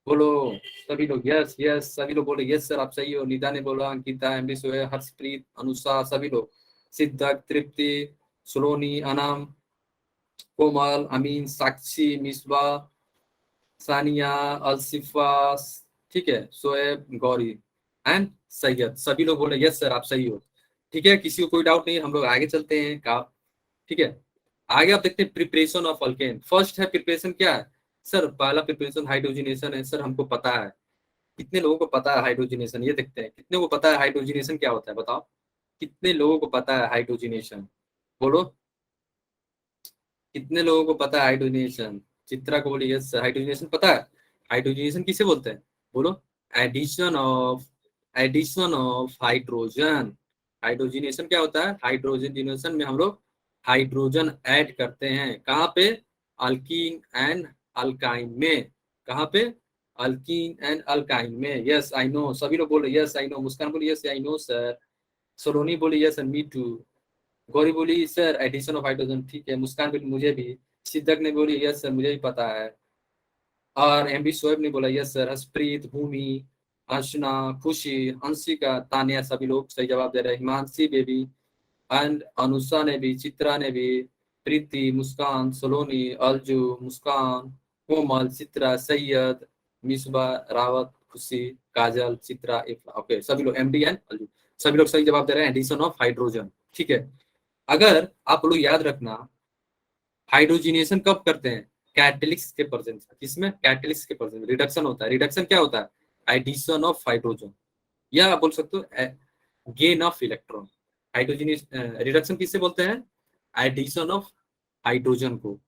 बोलो। सभी लोग यस यस, सभी लोग बोले यस सर आप सही हो। निदा ने बोला, अंकिता, एमबी सोया, हर्षप्रीत, अनुषा, सभी लोग, सिद्धक, तृप्ति, सुलोनी, अनम, कोमल, अमीन, साक्षी, मिसबा, सानिया, अलसिफा, ठीक है, सोएब, गौरी एंड सैयद, सभी लोग बोले यस सर आप सही हो। ठीक है, किसी को कोई डाउट नहीं है, हम लोग आगे चलते हैं का। ठीक है, आगे आप देखते हैं प्रिपरेशन ऑफ अल्केन। फर्स्ट है प्रिपरेशन, क्या है सर, पहला प्रिपरेशन हाइड्रोजनेशन है। सर हमको पता है, कितने लोगों को पता है हाइड्रोजनेशन, ये देखते हैं कितने को पता है हाइड्रोजनेशन क्या होता है, बताओ कितने लोगों को पता है हाइड्रोजनेशन, बोलो, कितने लोगों को पता है हाइड्रोजनेशन। चित्रा को बोलिए यस हाइड्रोजनेशन पता है। हाइड्रोजनेशन किसे बोलते हैं, बोलो, addition of, addition of hydrogen. Hydrogenation क्या होता है, हाइड्रोजनेशन में हम लोग हाइड्रोजन ऐड करते हैं, कहाँ पे, अल्कीन एंड अल्काइन में, कहाँ पे, अल्कीन एंड अल्काइन में। यस आई नो, सभी लोग बोल रहे यस आई नो। मुस्कान बोली यस आई नो सर। सोलोनी बोली यस मी टू। गौरी बोली सर एडिशन ऑफ हाइड्रोजन, ठीक है। मुस्कान बोली मुझे भी। सिद्धक ने बोली यस सर मुझे भी पता है। और एमबी शोएब ने बोला यस सर। हर्षप्रीत, भूमि, अर्चना, खुशी, अंशिका, तानिया, सभी लोग सही जवाब दे रहे हैं। हिमांशी बेबी एंड अनुषा ने भी, चित्रा ने भी, प्रीति, मुस्कान, सलोनी, अलजू, मुस्कान, कोमल, चित्रा, सैयद, मिसबा, रावत, खुशी, काजल, चित्रा, इफ्रा। ओके, सभी लोग एमडी एंड अलजू, सभी लोग सही जवाब दे रहे हैं, एडिशन ऑफ हाइड्रोजन। ठीक है, अगर आप लोग याद रखना, हाइड्रोजिनेशन कब करते हैं, कैटलिक्स के प्रेजेंस में। किसमें, कैटलिक्स के प्रेजेंस में रिडक्शन होता है। रिडक्शन क्या होता है, एडिशन ऑफ हाइड्रोजन, या आप बोल सकते हो gain of electron. Hydrogen reduction किससे बोलते हैं, एडिशन ऑफ हाइड्रोजन को।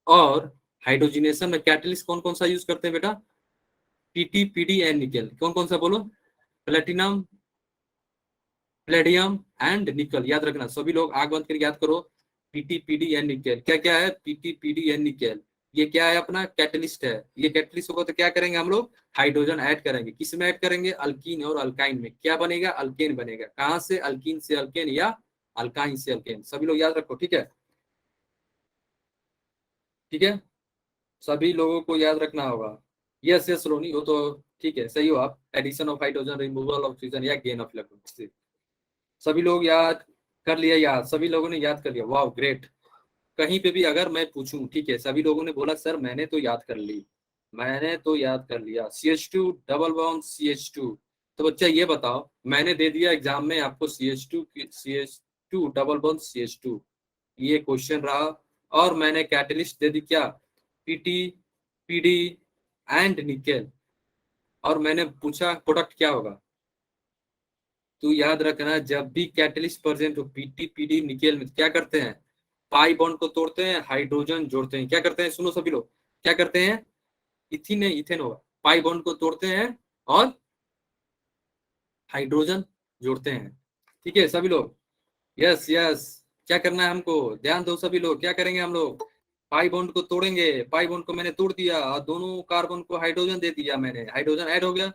और हाइड्रोजनेशन में कैटलिस्ट कौन कौन सा यूज करते हैं बेटा, पीटी, पीडी एंड निकल। कौन कौन सा बोलो, प्लेटिनम, प्लेडियम एंड निकल, याद रखना सभी लोग, आग बंद करके याद करो। पीटी, पीडी एंड निकल, क्या क्या है, पीटी, पीडी एंड निकल, ये क्या है, अपना कैटलिस्ट है। ये कैटलिस्ट होगा तो क्या करेंगे हम लोग, हाइड्रोजन ऐड करेंगे। किस में ऐड करेंगे, अल्कीन और अल्काइन में। क्या बनेगा, अल्केन बनेगा। कहां से, अल्कीन से अल्केन या अल्काइन से अल्केन, सभी लोग याद रखो। ठीक है, ठीक है, सभी लोगों को याद रखना होगा। यस यस रोनी, वो तो ठीक है, सही हो आप। Addition of hydrogen, removal of oxygen या गेन ऑफ इलेक्ट्रॉन, सभी लोग याद कर लिया, याद सभी लोगों ने याद कर लिया, वाह ग्रेट। कहीं पे भी अगर मैं पूछूं, ठीक है, सभी लोगों ने बोला सर मैंने तो याद कर ली, मैंने तो याद कर लिया। CH2 double bond CH2। तो बच्चा ये बताओ, मैंने दे दिया एग्जाम में आपको CH2 डबल बॉन्ड CH2, ये क्वेश्चन रहा। और मैंने कैटलिस्ट दे दी क्या, पीटी, पीडी एंड निकेल। और मैंने पूछा प्रोडक्ट क्या होगा। तो याद रखना, जब भी कैटलिस्ट प्रेजेंट हो पीटी, पीडी, निकेल में, क्या करते हैं, पाई बॉन्ड को तोड़ते हैं, हाइड्रोजन जोड़ते हैं। क्या करते हैं, सुनो सभी लोग, क्या करते हैं, इथिन नहीं इथेन होगा, पाई बॉन्ड को तोड़ते हैं और हाइड्रोजन जोड़ते हैं। ठीक है सभी लोग, यस यस। क्या करना है हमको, ध्यान दो सभी लोग, क्या करेंगे हम लोग, पाई बॉन्ड को तोड़ेंगे। पाई बॉन्ड को मैंने तोड़ दिया और दोनों कार्बन को हाइड्रोजन दे दिया मैंने, हाइड्रोजन ऐड हो गया।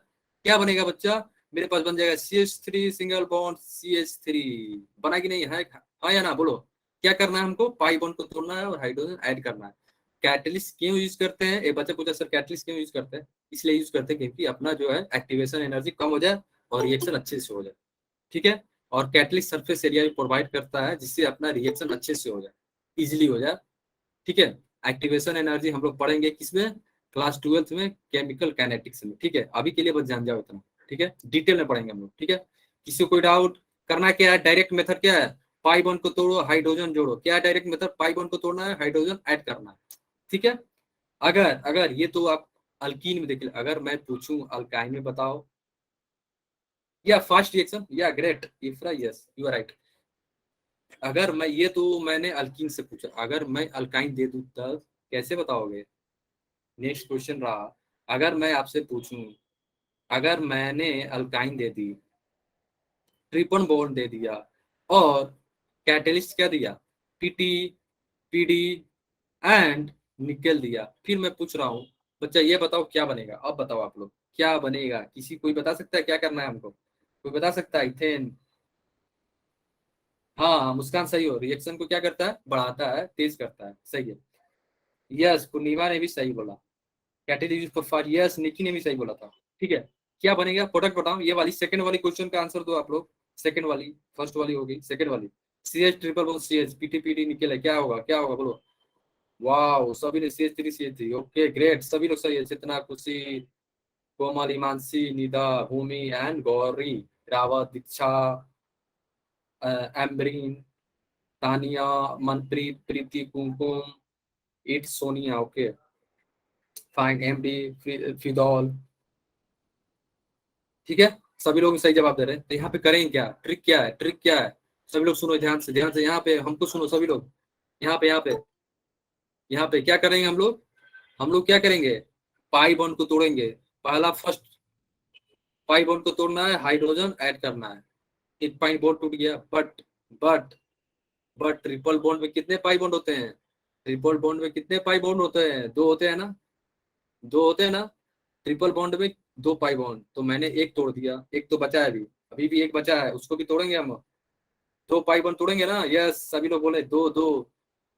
क्या बनेगा बच्चा, मेरे पास बन जाएगा CH3 सिंगल बॉन्ड CH3। बना कि नहीं है, हाँ या ना बोलो। क्या करना है हमको, पाई बॉन्ड को तोड़ना है और हाइड्रोजन ऐड करना है। कैटलिस्ट क्यों यूज करते हैं, एक बच्चा पूछा सर कैटलिस्ट क्यों यूज करते हैं, इसलिए यूज करते हैं क्योंकि अपना जो है एक्टिवेशन एनर्जी कम हो जाए और रिएक्शन अच्छे से हो जाए। ठीक है, और कैटलिस्ट सरफेस एरिया भी प्रोवाइड करता है जिससे अपना रिएक्शन अच्छे से हो जाए, इजिली हो जाए। ठीक है, एक्टिवेशन एनर्जी हम लोग पढ़ेंगे किसमें, क्लास 12th में केमिकल काइनेटिक्स में। ठीक है, अभी के लिए बस जान जाओ इतना। ठीक है, डिटेल में पढ़ेंगे हम लोग। ठीक है, किसी को कोई डाउट, करना क्या है, डायरेक्ट मेथड क्या है, पाई बॉन्ड को तोड़ो हाइड्रोजन जोड़ो। क्या है डायरेक्ट मेथड, पाई बॉन्ड को तोड़ना है, हाइड्रोजन ऐड करना है। ठीक है, अगर अगर ये तो आप अल्कीन में देख ले, अगर मैं पूछूं अल्काइन में बताओ, या fast reaction, yeah great Ifra, yes you are right. अगर मैं ये तो मैंने अल्कीन से पूछा, अगर मैं अल्काइन दे दूं तब कैसे बताओगे। नेक्स्ट क्वेश्चन रहा, अगर मैं आपसे पूछूं, अगर मैंने अल्काइन दे दी, ट्रिपल बॉन्ड दे दिया और कैटलिस्ट क्या दिया, पीटी, पीडी एंड निकल दिया, फिर मैं पूछ रहा हूँ बच्चा ये बताओ क्या बनेगा, अब बताओ आप लोग क्या बनेगा, किसी कोई बता सकता है क्या करना है हमको, कोई बता सकता है, इथेन। हाँ मुस्कान सही हो, रिएक्शन को क्या करता है, बढ़ाता है, तेज करता है, सही है। यस पूर्णिमा ने भी सही बोला, कैटेगरी फॉर फार, यस निकी ने भी सही बोला था। ठीक है, क्या बनेगा, प्रोडक्ट बताओ, ये वाली सेकंड वाली क्वेश्चन का आंसर दो आप लोग। सेकंड वाली, फर्स्ट वाली होगी, सेकंड वाली, CH triple bond CH, PT निकल है, क्या होगा, क्या होगा बोलो। वाओ सभी ने CH3 CH3, ओके ग्रेट, सभी लोग सही है, Chetna, Khushi, Komal, Himanshi, Nida, Bhumi and Gauri, Rawat, Diksha, Embreen, Tania, Manpreet, Preeti, Kumkum, it, Sonia, okay fine, MD, Fidaul. ठीक है, सभी लोग सही जवाब दे रहे हैं। तो यहाँ पे करेंगे क्या, ट्रिक क्या है, ट्रिक क्या है, सभी लोग सुनो ध्यान से, ध्यान से, यहाँ पे हमको सुनो सभी लोग, यहाँ पे यहाँ पे क्या करेंगे हम लोग क्या करेंगे, पाई बॉन्ड को तोड़ेंगे। पहला फर्स्ट पाई बॉन्ड को तोड़ना है, हाइड्रोजन ऐड करना है। एक पाई बॉन्ड टूट गया, बट बट ट्रिपल बॉन्ड में कितने पाई बॉन्ड होते हैं, ट्रिपल बॉन्ड में कितने पाई बॉन्ड होते हैं, दो होते हैं ना, दो होते हैं ना, ट्रिपल बॉन्ड में दो पाई बॉन्ड, तो मैंने एक तोड़ दिया, एक तो बचा है अभी, अभी भी एक बचा है, उसको भी तोड़ेंगे हम, दो पाई बॉन्ड तोड़ेंगे ना, यस सभी लोग बोले दो दो।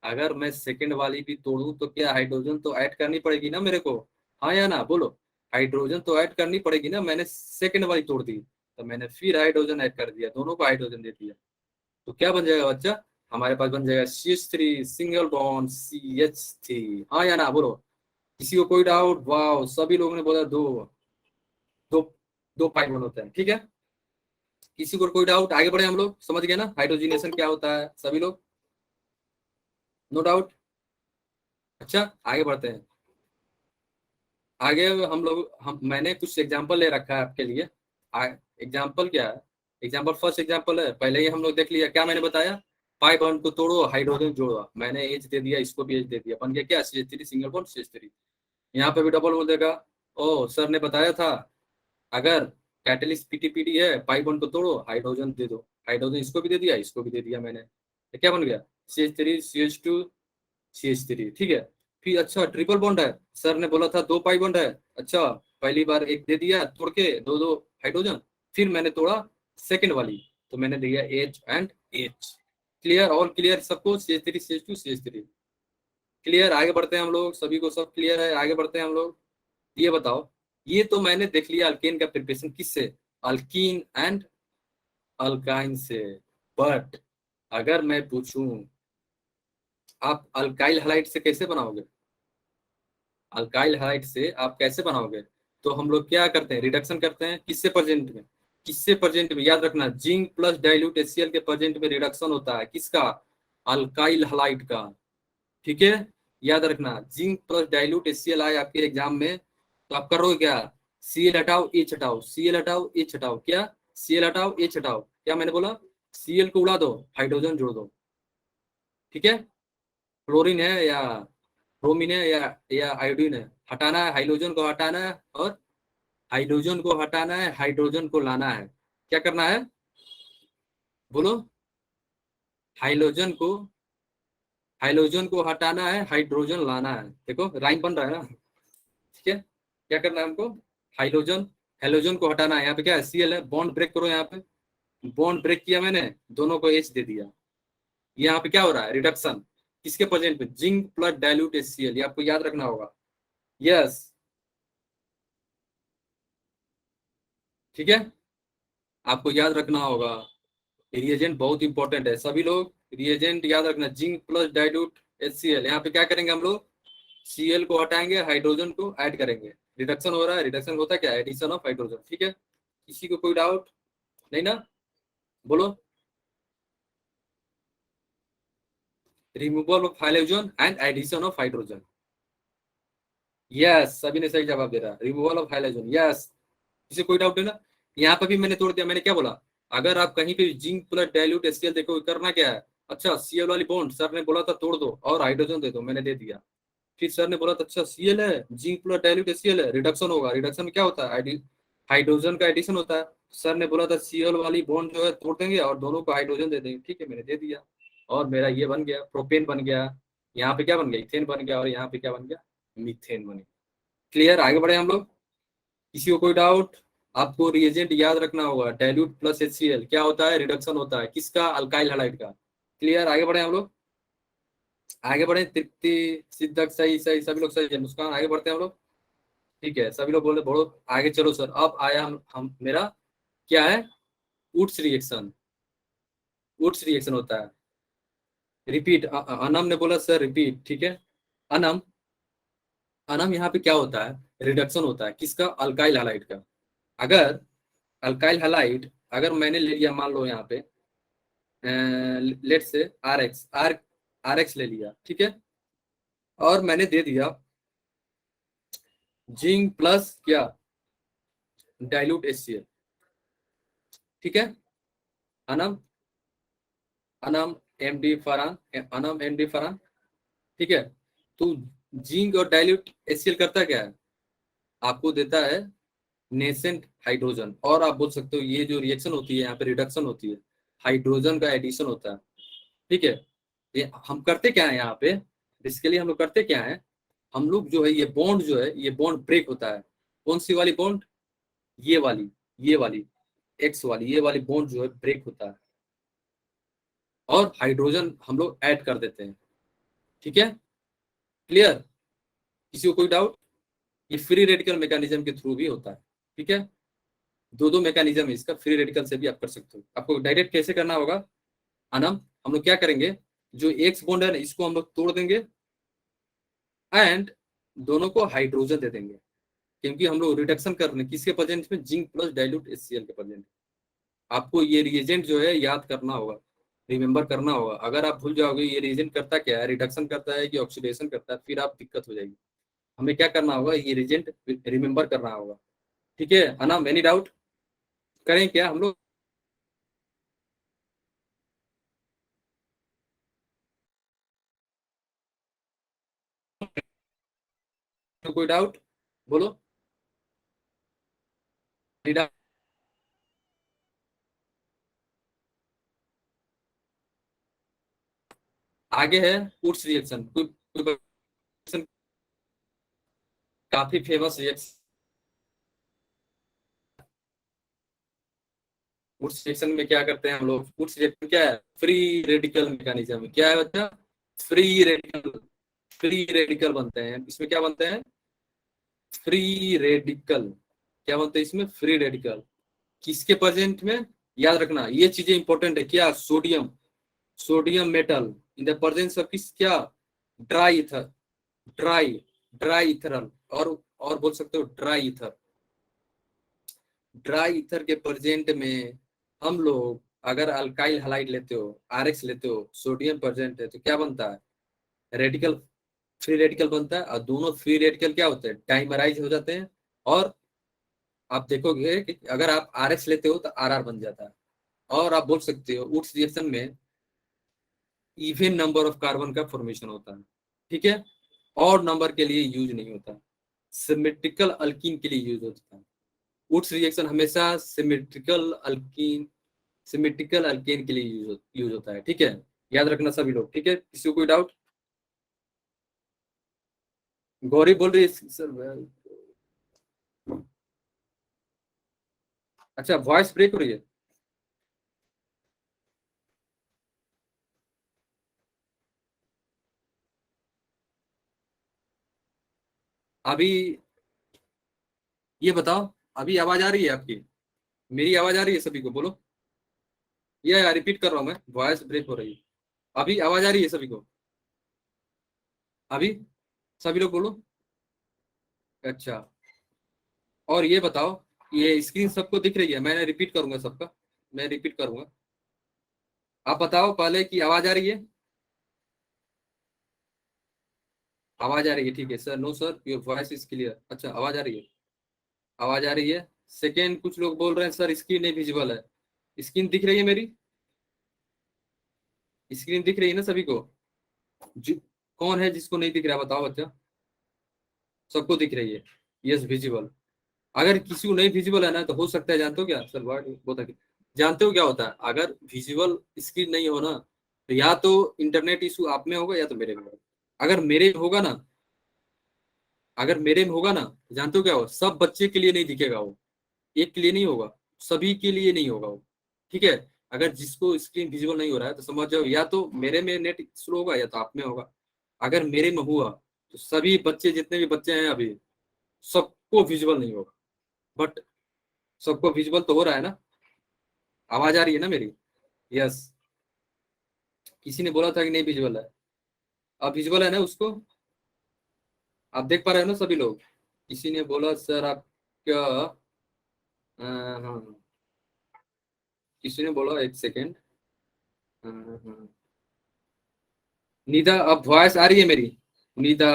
अगर मैं सेकंड वाली भी तोड़ूं तो क्या हाइड्रोजन तो ऐड करनी पड़ेगी ना मेरे को, हाँ या ना बोलो, हाइड्रोजन तो ऐड करनी पड़ेगी ना, मैंने सेकंड वाली तोड़ दी, तो मैंने फिर हाइड्रोजन ऐड कर दिया, दोनों को हाइड्रोजन दे दिया, तो क्या बन जाएगा बच्चा, हमारे पास बन जाएगा CH3 सिंगल बॉन्ड CH3, हाँ या ना बोलो। किसी को कोई डाउट, वाह सभी लोगों ने बोला दो, दो दो पाई बॉन्ड होता है। ठीक है, किसी को कोई डाउट, आगे बढ़े हम लोग, समझ गए ना हाइड्रोजनेशन क्या होता है सभी लोग, नो डाउट। अच्छा आगे बढ़ते हैं, आगे हम लोग, हम मैंने कुछ एग्जांपल ले रखा है आपके लिए। एग्जांपल क्या है, एग्जांपल फर्स्ट एग्जांपल है, पहले ही हम लोग देख लिया, क्या मैंने बताया, पाई बॉन्ड को तोड़ो हाइड्रोजन जोड़ो, मैंने एच दे दिया, इसको भी एच दे दिया, बन गया क्या, CH3 सिंगल बॉन्ड CH3। यहाँ पे भी डबल बोल देगा, ओ सर ने बताया था, अगर कैटलिस्ट पीटीपीडी है, पाई बॉन्ड को तोड़ो हाइड्रोजन दे दो, हाइड्रोजन इसको भी दे दिया, इसको भी दे दिया मैंने, तो क्या बन गया, CH3 CH2 CH3। ठीक है, फिर अच्छा ट्रिपल बॉन्ड है, सर ने बोला था दो पाई बॉन्ड है, अच्छा पहली बार एक दे दिया तोड़ के, दो दो हाइड्रोजन, फिर मैंने तोड़ा सेकंड वाली, तो मैंने दिया H and H। Clear, all clear सबको, CH3 CH2 CH3 क्लियर। आगे बढ़ते हैं हम लोग, सभी को सब क्लियर है, आगे बढ़ते हैं हम लोग। ये बताओ, ये तो मैंने देख लिया अल्केन का प्रिपरेशन किससे, अल्कीन एंड अल्काइन से, बट अगर मैं पूछूं आप अल्काइल हैलाइड से कैसे बनाओगे, अल्काइल हाइड से आप कैसे बनाओगे, तो हम लोग क्या करते हैं, रिडक्शन करते हैं, किससे प्रेजेंट में, किससे प्रेजेंट में, याद रखना जिंक प्लस डाइल्यूट HCl के प्रेजेंट में रिडक्शन होता है, किसका, अल्काइल हलाइड का। ठीक है, याद रखना जिंक प्लस डाइल्यूट HCl आए आपके एग्जाम में, तो आप करोगे क्या, Cl हटाओ H हटाओ, Cl हटाओ H हटाओ, क्या Cl हटाओ H हटाओ, क्या मैंने बोला, Cl को उड़ा दो, हाइड्रोजन जोड़ दो। ठीक है, क्लोरीन है या ब्रोमीन है या आयोडीन है, हटाना है, हाइड्रोजन को हटाना है, और हाइड्रोजन को हटाना है, हाइड्रोजन को लाना है। क्या करना है बोलो? हाइड्रोजन को हाइड्रोजन को हटाना है, हाइड्रोजन लाना है। देखो राइम बन रहा है ना, ठीक है। क्या करना है हमको? हाइड्रोजन हाइड्रोजन को हटाना है। यहाँ पे क्या है? Cl है, बॉन्ड ब्रेक करो। यहाँ पे बॉन्ड ब्रेक किया मैंने, दोनों को H दे दिया। यहाँ पे क्या हो रहा है? रिडक्शन। किसके प्रेजेंट में? जिंक प्लस डाइल्यूट HCl, ये आपको याद रखना होगा। यस, ठीक है, आपको याद रखना होगा। रिएजेंट बहुत इंपॉर्टेंट है, सभी लोग रिएजेंट याद रखना। Zinc plus dilute HCl। यहाँ पे क्या करेंगे हम लोग? Cl को हटाएंगे, हाइड्रोजन को ऐड करेंगे। रिडक्शन हो रहा है, रिडक्शन होता है क्या? एडिशन ऑफ हाइड्रोजन, ठीक है। किसी को कोई डाउट नहीं ना? बोलो। Removal of hydrogen and addition of hydrogen. Yes, सभी ने सही जवाब दे रहा। Removal of hydrogen, yes. किसी कोई डाउट है ना? यहाँ पे भी मैंने तोड़ दिया। मैंने क्या बोला? अगर आप कहीं पे जिंक प्लस डाइल्यूट HCl देखो, करना क्या है? अच्छा, Cl वाली बॉन्ड सर ने बोला था तोड़ दो और हाइड्रोजन दे दो, मैंने दे दिया। फिर सर ने बोला था अच्छा Cl है, जिंक प्लस डाइल्यूट HCl है, रिडक्शन होगा। रिडक्शन में क्या होता है? हाइड्रोजन का एडिशन होता है। सर ने बोला था Cl वाली बॉन्ड जो है तोड़ देंगे और दोनों को हाइड्रोजन दे देंगे, ठीक है, मैंने दे दिया। और मेरा ये बन गया, प्रोपेन बन गया। यहाँ पे क्या बन गया? इथेन बन गया। और यहाँ पे क्या बन गया? मीथेन बन गया। क्लियर? आगे बढ़े हम लोग। किसी को कोई डाउट? आपको रिएजेंट याद रखना होगा, डाइल्यूट प्लस HCl क्या होता है? रिडक्शन होता है। किसका? अल्काइल हैलाइड का। क्लियर? आगे बढ़े हम लोग। आगे बढ़े। तृप्ति, सिद्धक सही सही, सभी लोग सही है। मुस्कान, आगे बढ़ते हैं हम लोग। ठीक है, सभी लोग बोले बढ़ो आगे, चलो सर। अब आया हम मेरा क्या है? Wurtz reaction. वुड्स रिएक्शन होता है। रिपीट, अनम ने बोला सर रिपीट, ठीक है। अनम, अनम यहाँ पे क्या होता है? रिडक्शन होता है। किसका? अल्काइल हैलाइड का। अगर अल्काइल हैलाइड, अगर मैंने ले लिया, मान लो यहाँ पे लेट से आर एक्स ले लिया, ठीक है। और मैंने दे दिया जिंक प्लस क्या? डाइल्यूट HCl, ठीक है। अनम, अनम एम डी फरान, ठीक है। तो जिंक और डाइल्यूट HCl करता क्या है? आपको देता है नेसेंट हाइड्रोजन। और आप बोल सकते हो ये जो रिएक्शन होती है यहाँ पे रिडक्शन होती है, हाइड्रोजन का एडिशन होता है, ठीक है। ये हम करते क्या है यहाँ पे? बेसिकली हम लोग करते क्या है? हम लोग जो है ये बॉन्ड जो है, ये बॉन्ड ब्रेक होता है। कौन सी वाली बॉन्ड? ये वाली एक्स वाली, ये वाली बॉन्ड जो है ब्रेक होता है। और हाइड्रोजन हम लोग ऐड कर देते हैं, ठीक है। क्लियर? किसी को कोई डाउट? ये फ्री रेडिकल मैकेनिज्म के थ्रू भी होता है, ठीक है। दो दो मैकेनिज्म है इसका, फ्री रेडिकल से भी आप कर सकते हो। आपको डायरेक्ट कैसे करना होगा? अनम, हम लोग क्या करेंगे? जो एक्स बॉन्ड है ना, इसको हम लोग तोड़ देंगे एंड दोनों को हाइड्रोजन दे देंगे। क्योंकि हम लोग रिडक्शन कर रहे हैं किसके प्रेजेंट में? जिंक प्लस डाइल्यूट HCl के प्रेजेंट। आपको ये रिएजेंट जो है याद करना होगा, रिमेंबर करना होगा। अगर आप भूल जाओगे ये रिएजेंट करता क्या है, रिडक्शन करता है कि ऑक्सीडेशन करता है, फिर आप दिक्कत हो जाएगी। हमें क्या करना होगा? ये रिएजेंट रिमेंबर करना होगा, ठीक है। Anam, any doubt? करें क्या हम लोग? कोई डाउट? बोलो। Any doubt? आगे है वुड्स रिएक्शन। कोई रिएक्शन काफी फेमस रिएक्शन। वुड्स रिएक्शन में क्या करते हैं हम लोग? वुड्स रिएक्शन क्या है? फ्री रेडिकल मैकेनिज्म है। क्या है बच्चा? Free radical. फ्री रेडिकल बनते हैं इसमें। क्या बनते हैं? Free radical. क्या बनते हैं इसमें? Free radical. किसके प्रेजेंट में? याद रखना ये चीजें इंपॉर्टेंट है। क्या? Sodium, sodium metal in the presence of किस? क्या? Dry ether, dry dry ethereal. और बोल सकते हो ड्राई ईथर। ड्राई ईथर के प्रेजेंट में हम लोग अगर अल्काइल हलाइड लेते हो, RX लेते हो, सोडियम प्रेजेंट है, तो क्या बनता है? रेडिकल, फ्री रेडिकल बनता है। और दोनों फ्री रेडिकल क्या होते हैं? डाइमराइज हो जाते हैं। और आप देखोगे कि अगर आप RX लेते हो तो RR बन जाता है। और आप बोल सकते हो उस रिएक्शन में इवन नंबर ऑफ कार्बन का फॉर्मेशन होता है, ठीक है। और नंबर के लिए यूज नहीं होता, सिमेट्रिकल अल्कीन के लिए यूज होता है। वुड्स रिएक्शन हमेशा सिमेट्रिकल अल्केन के लिए यूज होता है, ठीक है, याद रखना सभी लोग, ठीक है। किसी को कोई डाउट? गौरी बोल रही है सर। अच्छा, वॉइस ब्रेक हो रही है। अभी ये बताओ, अभी आवाज आ रही है आपकी? मेरी आवाज आ रही है सभी को, बोलो। ये रिपीट कर रहा हूँ मैं, वॉइस ब्रेक हो रही है। अभी आवाज आ रही है सभी को? अभी सभी लोग बोलो। अच्छा, और ये बताओ, ये स्क्रीन सबको दिख रही है? मैंने रिपीट करूंगा सबका, मैं रिपीट करूंगा। आप बताओ पहले कि आवाज आ रही है? आवाज आ रही है, ठीक है sir. No sir, your voice is clear. अच्छा, आवाज आ रही है, आवाज आ रही है। सेकेंड, कुछ लोग बोल रहे हैं सर स्क्रीन नहीं विजिबल है। स्क्रीन दिख रही है मेरी? स्क्रीन दिख रही है ना सभी को? कौन है जिसको नहीं दिख रहा, बताओ बच्चा। सबको दिख रही है? Yes, visible. अगर किसी को नहीं विजिबल है ना, तो हो सकता है, जानते हो क्या सर, वर्ड बहुत है। जानते हो क्या होता है? अगर विजिबल स्क्रीन नहीं हो ना, तो या तो इंटरनेट इशू आप में होगा या तो मेरे में होगा। अगर मेरे में होगा ना, अगर मेरे में होगा ना, तो जानते हो क्या होगा? सब बच्चे के लिए नहीं दिखेगा वो, एक के लिए नहीं होगा, सभी के लिए नहीं होगा वो, ठीक है। अगर जिसको स्क्रीन विजिबल नहीं हो रहा है, तो समझ जाओ या तो मेरे में नेट स्लो होगा या तो आप में होगा। अगर मेरे में हुआ, तो सभी बच्चे, जितने भी बच्चे हैं अभी, सबको विजिबल नहीं होगा। बट सबको विजिबल तो हो रहा है ना? आवाज आ रही है ना मेरी? यस। किसी ने बोला था कि नहीं विजिबल है? अब विजिबल है ना उसको? आप देख पा रहे हो ना सभी लोग? किसी ने बोला सर आप क्या, हाँ, किसी ने बोला, एक सेकेंड। निदा, अब वॉइस आ रही है मेरी? निदा,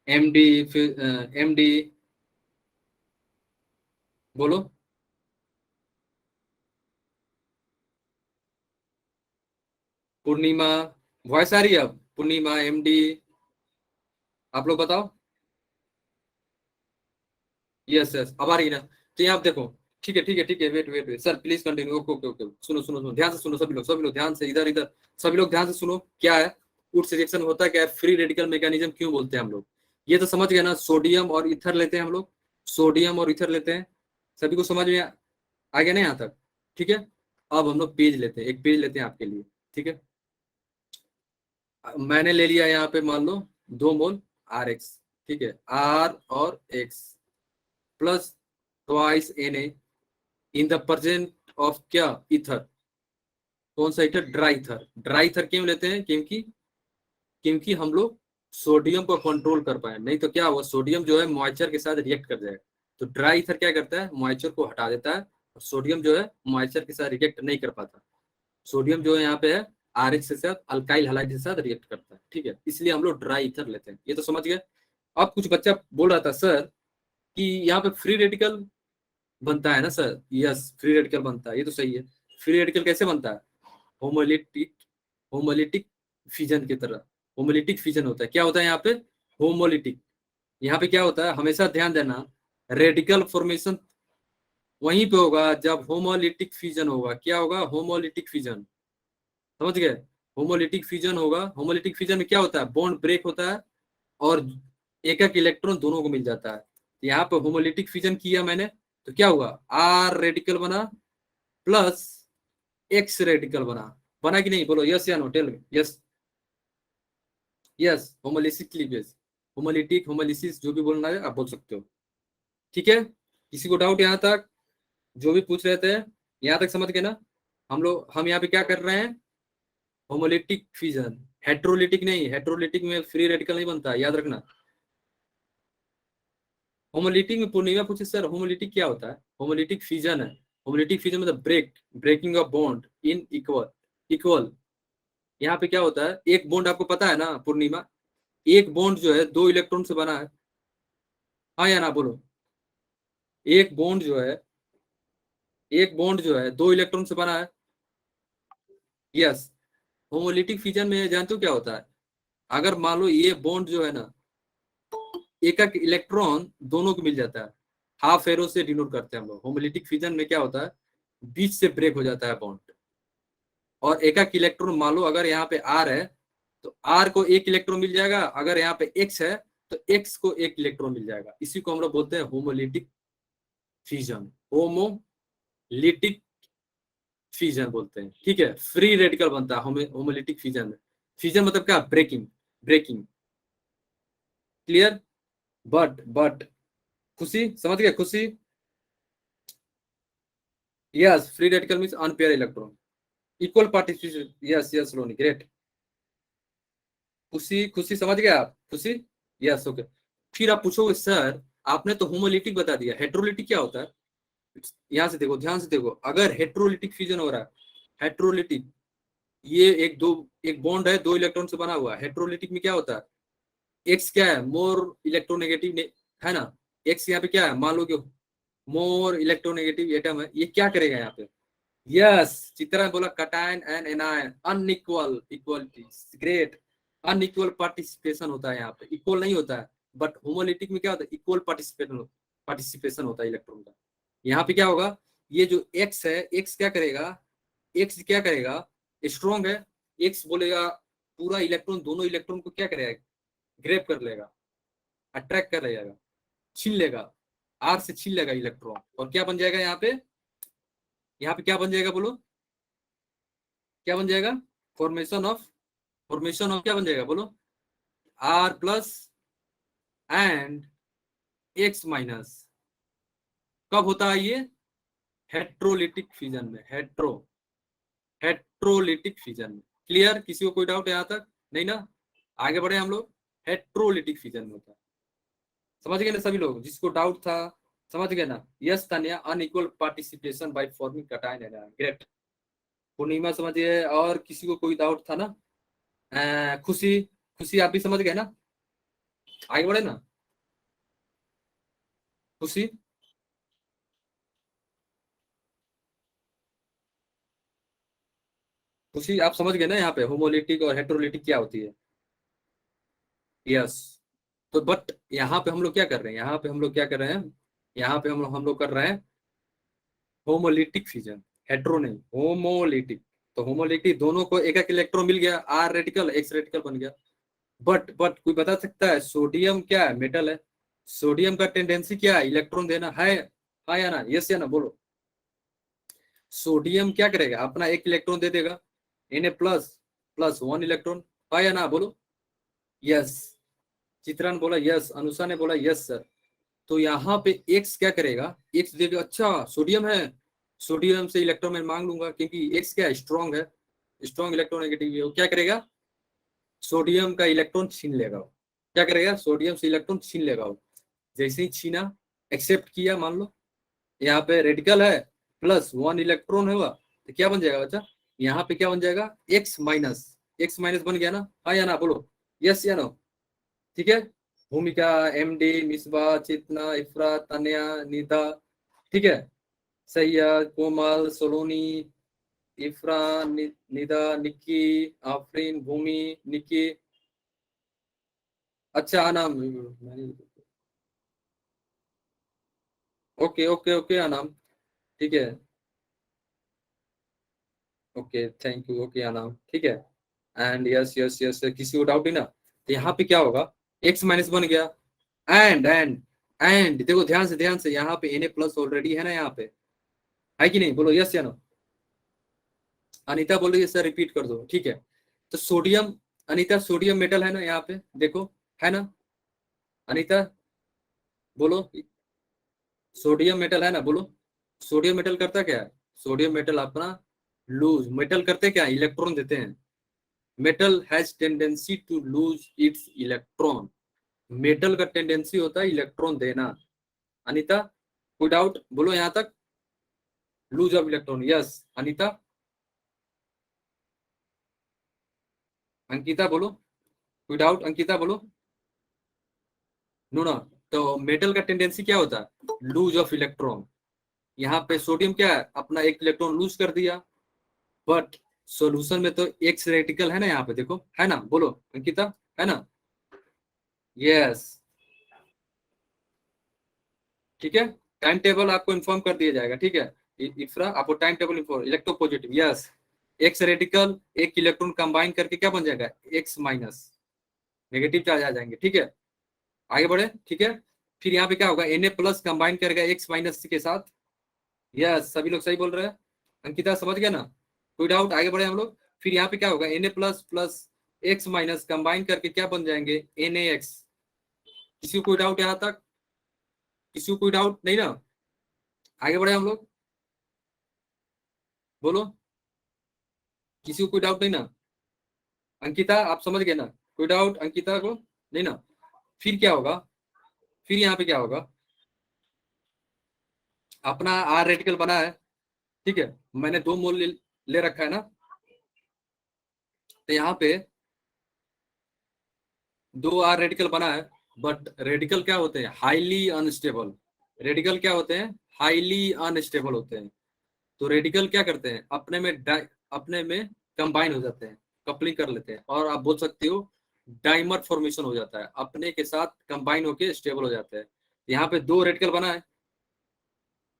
एमडी, फिर एमडी, बोलो। पूर्णिमा, वॉइस आ रही है अब? पूर्णिमा, एमडी, आप लोग बताओ। यस यस, अब आ रही है ना? तो यहाँ आप देखो। ठीक है ठीक है ठीक है, wait wait wait sir, please continue. Okay okay okay, सुनो सुनो सुनो, ध्यान से सुनो सभी लोग, सभी लोग ध्यान से, इधर इधर, सभी लोग ध्यान से सुनो। क्या है वुड्स रिएक्शन, होता क्या है, फ्री रेडिकल मैकेनिज्म क्यों बोलते हैं हम लोग? ये तो समझ गए ना, सोडियम और ईथर लेते हैं हम लोग, सोडियम और ईथर लेते हैं। सभी को समझ में आ गया ना यहाँ तक? ठीक है। अब हम लोग पेज लेते हैं, एक पेज लेते हैं आपके लिए, ठीक है। मैंने ले लिया यहाँ पे, मान लो 2 मोल आर एक्स, ठीक है, आर और X plus twice N A in the present of क्या, इथर। कौन सा ether? Dry ether. Dry ether क्यों लेते हैं? क्योंकि हम लोग सोडियम को कंट्रोल कर पाए, नहीं तो क्या हुआ, सोडियम जो है मॉइस्चर के साथ रिएक्ट कर जाएगा। तो ड्राई इथर क्या करता है, मॉइस्चर को हटा देता है, और सोडियम जो है मॉइस्चर के साथ रिएक्ट नहीं कर पाता। सोडियम जो है यहाँ पे है, आर एच के साथ, अल्काइल हलाइड के साथ रिएक्ट करता है, ठीक है, इसलिए हम लोग ड्राई ईथर लेते हैं। ये तो समझ गए। अब कुछ बच्चा बोल रहा था सर कि यहाँ पे फ्री रेडिकल बनता है ना सर? यस, फ्री रेडिकल बनता है, ये तो सही है। फ्री रेडिकल कैसे बनता है? होमोलिटिक, होमोलिटिक फिजन की तरह। होमोलिटिक फिजन होता है, क्या होता है यहाँ पे? होमोलिटिक। यहाँ पे क्या होता है, हमेशा ध्यान देना, रेडिकल फॉर्मेशन वहीं पे होगा जब होमोलिटिक फिजन होगा। क्या होगा? होमोलिटिक फिजन, समझ गए? होमोलिटिक फ्यूजन होगा। होमोलिटिक फ्यूजन में क्या होता है, बॉन्ड ब्रेक होता है, और एक एक इलेक्ट्रॉन दोनों को मिल जाता है। यहाँ पे होमोलिटिक फ्यूजन किया मैंने, तो क्या हुआ, आर रेडिकल बना प्लस एक्स रेडिकल बना। बना कि नहीं, बोलो यस या no, tell me yes. Yes, homolysis cleavage, homolytic, homolysis, जो भी बोलना है आप बोल सकते हो, ठीक है। किसी को डाउट यहाँ तक? जो भी पूछ रहे थे यहाँ तक समझ गए ना? हम यहाँ पे क्या कर रहे हैं, होमोलिटिक फ्यूजन, हेट्रोलिटिक नहीं। हेट्रोलिटिक में फ्री रेडिकल नहीं बनता, याद रखना। होमोलिटिक में पूर्णिमा पूछे सर होमोलिटिक क्या होता है? होमोलिटिक फ्यूजन है। होमोलिटिक फ्यूजन मतलब breaking of bond in equal, equal. यहाँ पे क्या होता है, एक बॉन्ड आपको पता है ना पूर्णिमा, एक बॉन्ड जो है 2 इलेक्ट्रॉन से बना है, हाँ या ना, बोलो। एक बॉन्ड जो है, एक बॉन्ड जो है 2 इलेक्ट्रॉन से बना है। यस। होमोलिटिक फ्यूजन में जानते हो क्या होता है, अगर मान लो ये बॉन्ड जो है ना, एक एक इलेक्ट्रॉन दोनों को मिल जाता है, हाफ एरो से डिनोट करते हैं हम लोग। होमोलिटिक फिजन में क्या होता है, बीच से ब्रेक हो जाता है बॉन्ड, और एक एक इलेक्ट्रॉन, मान लो अगर यहाँ पे आर है तो आर को एक इलेक्ट्रॉन मिल जाएगा, अगर यहाँ पे एक्स है तो एक्स को एक इलेक्ट्रॉन मिल जाएगा। इसी को हम लोग बोलते हैं होमोलिटिक फिजन, होमोलिटिक फिजन बोलते हैं। ठीक है, फ्री रेडिकल बनता है होमोलिटिक फिजन में। फिजन मतलब क्या, ब्रेकिंग, ब्रेकिंग, क्लियर। बट खुशी समझ गया, Khushi, yes, free radical means unpaired electron, equal participation, yes yes Roni, great. Khushi, Khushi समझ गया आप, खुशी, यस ओके। फिर आप पूछोगे सर आपने तो होमोलिटिक बता दिया, हेट्रोलिटिक क्या होता है। यहाँ से देखो, ध्यान से देखो, अगर हेट्रोलिटिक फ्यूजन हो रहा है, हेट्रोलिटिक, ये एक बॉन्ड है, दो इलेक्ट्रॉन से बना हुआ है। हेट्रोलिटिक में क्या होता है, एक्स क्या है, मोर इलेक्ट्रोनेगेटिव है ना, एक्स यहाँ पे क्या है, मान लो कि मोर इलेक्ट्रोनेगेटिव एटम है, ये क्या करेगा यहाँ पे, यस, चित्रा ने बोला cation and anion, unequal equality, great, unequal participation होता है यहाँ पे, इक्वल नहीं होता है। बट होमोलिटिक में क्या होता है, इक्वल पार्टिसिपेशन, पार्टिसिपेशन होता है इलेक्ट्रॉन का। यहाँ पे क्या होगा, ये जो एक्स है, एक्स क्या करेगा, एक्स क्या करेगा, स्ट्रॉन्ग है, एक्स बोलेगा पूरा इलेक्ट्रॉन, दोनों इलेक्ट्रॉन को क्या करेगा, ग्रेप कर लेगा, अट्रैक्ट कर लेगा, छीन लेगा, आर से छीन लेगा इलेक्ट्रॉन, और क्या बन जाएगा यहाँ पे, यहाँ पे क्या बन जाएगा बोलो, क्या बन जाएगा, फॉर्मेशन ऑफ, फॉर्मेशन ऑफ क्या बन जाएगा बोलो, R plus and X minus. कब होता है ये, हेट्रोलिटिक फिजन में, हेट्रोलिटिक फिजन में। क्लियर, किसी को कोई डाउट है यहाँ तक, नहीं ना, आगे बढ़े हम लोग, हेट्रोलिटिक फिजन में होता है। समझ गए ना सभी लोग, जिसको डाउट था समझ गए ना, yes Tanya, unequal participation by forming cation anion, great. Purnima समझ गए, और किसी को कोई डाउट था ना, खुशी, खुशी आप भी समझ गए ना, आगे बढ़े ना, खुशी, खुशी आप समझ गए ना यहाँ पे होमोलिटिक और हेट्रोलिटिक क्या होती है, यस। तो बट यहाँ पे हम लोग क्या कर रहे हैं, यहाँ पे हम लोग क्या कर रहे हैं, यहाँ पे हम लोग कर रहे हैं होमोलिटिक फिजन, हेट्रो नहीं, होमोलिटिक। तो होमोलिटिक दोनों को एक एक इलेक्ट्रॉन मिल गया, आर रेडिकल एक्स रेडिकल बन गया। बट कोई बता सकता है सोडियम क्या है, मेटल है, सोडियम का टेंडेंसी क्या है, इलेक्ट्रॉन देना है, हाँ या ना, यस या ना बोलो। सोडियम क्या करेगा, अपना एक इलेक्ट्रॉन दे देगा, Na plus plus one electron, हाँ या ना बोलो, यस। चित्रा ने बोला यस, अनुषा ने बोला यस सर। तो यहाँ पे एक्स क्या करेगा, एक्स देगा, अच्छा सोडियम है, सोडियम से इलेक्ट्रॉन मैं मांग लूंगा, क्योंकि एक्स क्या है, स्ट्रॉन्ग है, स्ट्रॉन्ग इलेक्ट्रोनेगेटिव है, वो क्या करेगा, सोडियम का इलेक्ट्रॉन छीन लेगा वो। क्या करेगा, सोडियम से इलेक्ट्रॉन छीन लेगा वो। जैसे ही छीना, एक्सेप्ट किया, मान लो यहाँ पे रेडिकल है, प्लस वन इलेक्ट्रॉन होगा, तो क्या बन जाएगा बच्चा, यहाँ पे क्या बन जाएगा, एक्स माइनस, एक्स माइनस बन गया ना, हाँ या ना बोलो, यस या नो, ठीक है। भूमिका, एमडी, मिसबा, चेतना, इफ्रा, तान्या, निधा, ठीक है, सैयद, कोमल, सोलोनी, इफ्रा, निदा, निक्की, आफरीन, भूमि, निक्की, अच्छा अनाम, ओके ओके ओके अनाम, ठीक है, ओके थैंक यू, ओके अनाम, ठीक है। एंड यस यस यस, किसी को डाउट नहीं ना, तो यहाँ पे क्या होगा, एक्स माइनस बन गया, एंड देखो ध्यान से यहाँ पे Na प्लस ऑलरेडी है ना, यहाँ पे है कि नहीं, बोलो यस या नो। अनीता बोल रही है सर रिपीट कर दो, ठीक है। तो सोडियम, अनीता सोडियम मेटल है ना यहाँ पे, देखो, है ना, अनीता बोलो, सोडियम मेटल है ना, बोलो, सोडियम मेटल करता क्या है, सोडियम मेटल अपना लूज, मेटल करते क्या, इलेक्ट्रॉन देते हैं, metal has tendency to lose its electron, metal का टेंडेंसी होता है इलेक्ट्रॉन देना। अनीता कोई डाउट बोलो यहाँ तक, lose of electron, yes. Anita, Ankita बोलो, कोई डाउट, अंकिता बोलो, नो ना। तो मेटल का टेंडेंसी क्या होता है, लूज ऑफ इलेक्ट्रॉन, यहाँ पे सोडियम क्या है, अपना एक इलेक्ट्रॉन लूज कर दिया, बट सॉल्यूशन में तो एक्स रेडिकल है ना यहाँ पे, देखो है ना, बोलो अंकिता, है ना, यस, ठीक है। टाइम टेबल आपको इन्फॉर्म कर दिया जाएगा, ठीक है। इफ्रा आपको time table inform, electropositive, yes, x radical एक इलेक्ट्रॉन कंबाइन करके क्या बन जाएगा, एक्स माइनस, नेगेटिव चार्ज आ जाएंगे, ठीक है। आगे बढ़े, ठीक है। फिर यहाँ पे क्या होगा, Na+ कंबाइन करेगा एक्स माइनस के साथ, यस, सभी लोग सही बोल रहे हैं। अंकिता समझ गया ना, कोई डाउट? आगे बढ़े हम लोग। फिर यहाँ पे क्या होगा, Na++ एक्स माइनस कंबाइन करके क्या बन जाएंगे, NaX। किसी को कोई डाउट यहाँ तक? किसी को कोई डाउट नहीं ना? आगे बढ़े हम लोग, बोलो, किसी को कोई डाउट नहीं ना? अंकिता आप समझ गए ना, कोई डाउट अंकिता को नहीं ना? फिर क्या होगा, फिर यहाँ पे क्या होगा, अपना आर रेडिकल बना है, ठीक है, मैंने 2 मोल ले रखा है ना, तो यहाँ पे 2 आर रेडिकल बना है। बट रेडिकल क्या होते हैं, हाईली अनस्टेबल। रेडिकल क्या होते हैं, हाईली अनस्टेबल होते हैं। तो रेडिकल क्या करते हैं, अपने में कंबाइन हो जाते हैं, कपलिंग कर लेते हैं, और आप बोल सकते हो डाइमर फॉर्मेशन हो जाता है, अपने के साथ कंबाइन होके स्टेबल हो जाते हैं। यहाँ पे 2 रेडिकल बना है।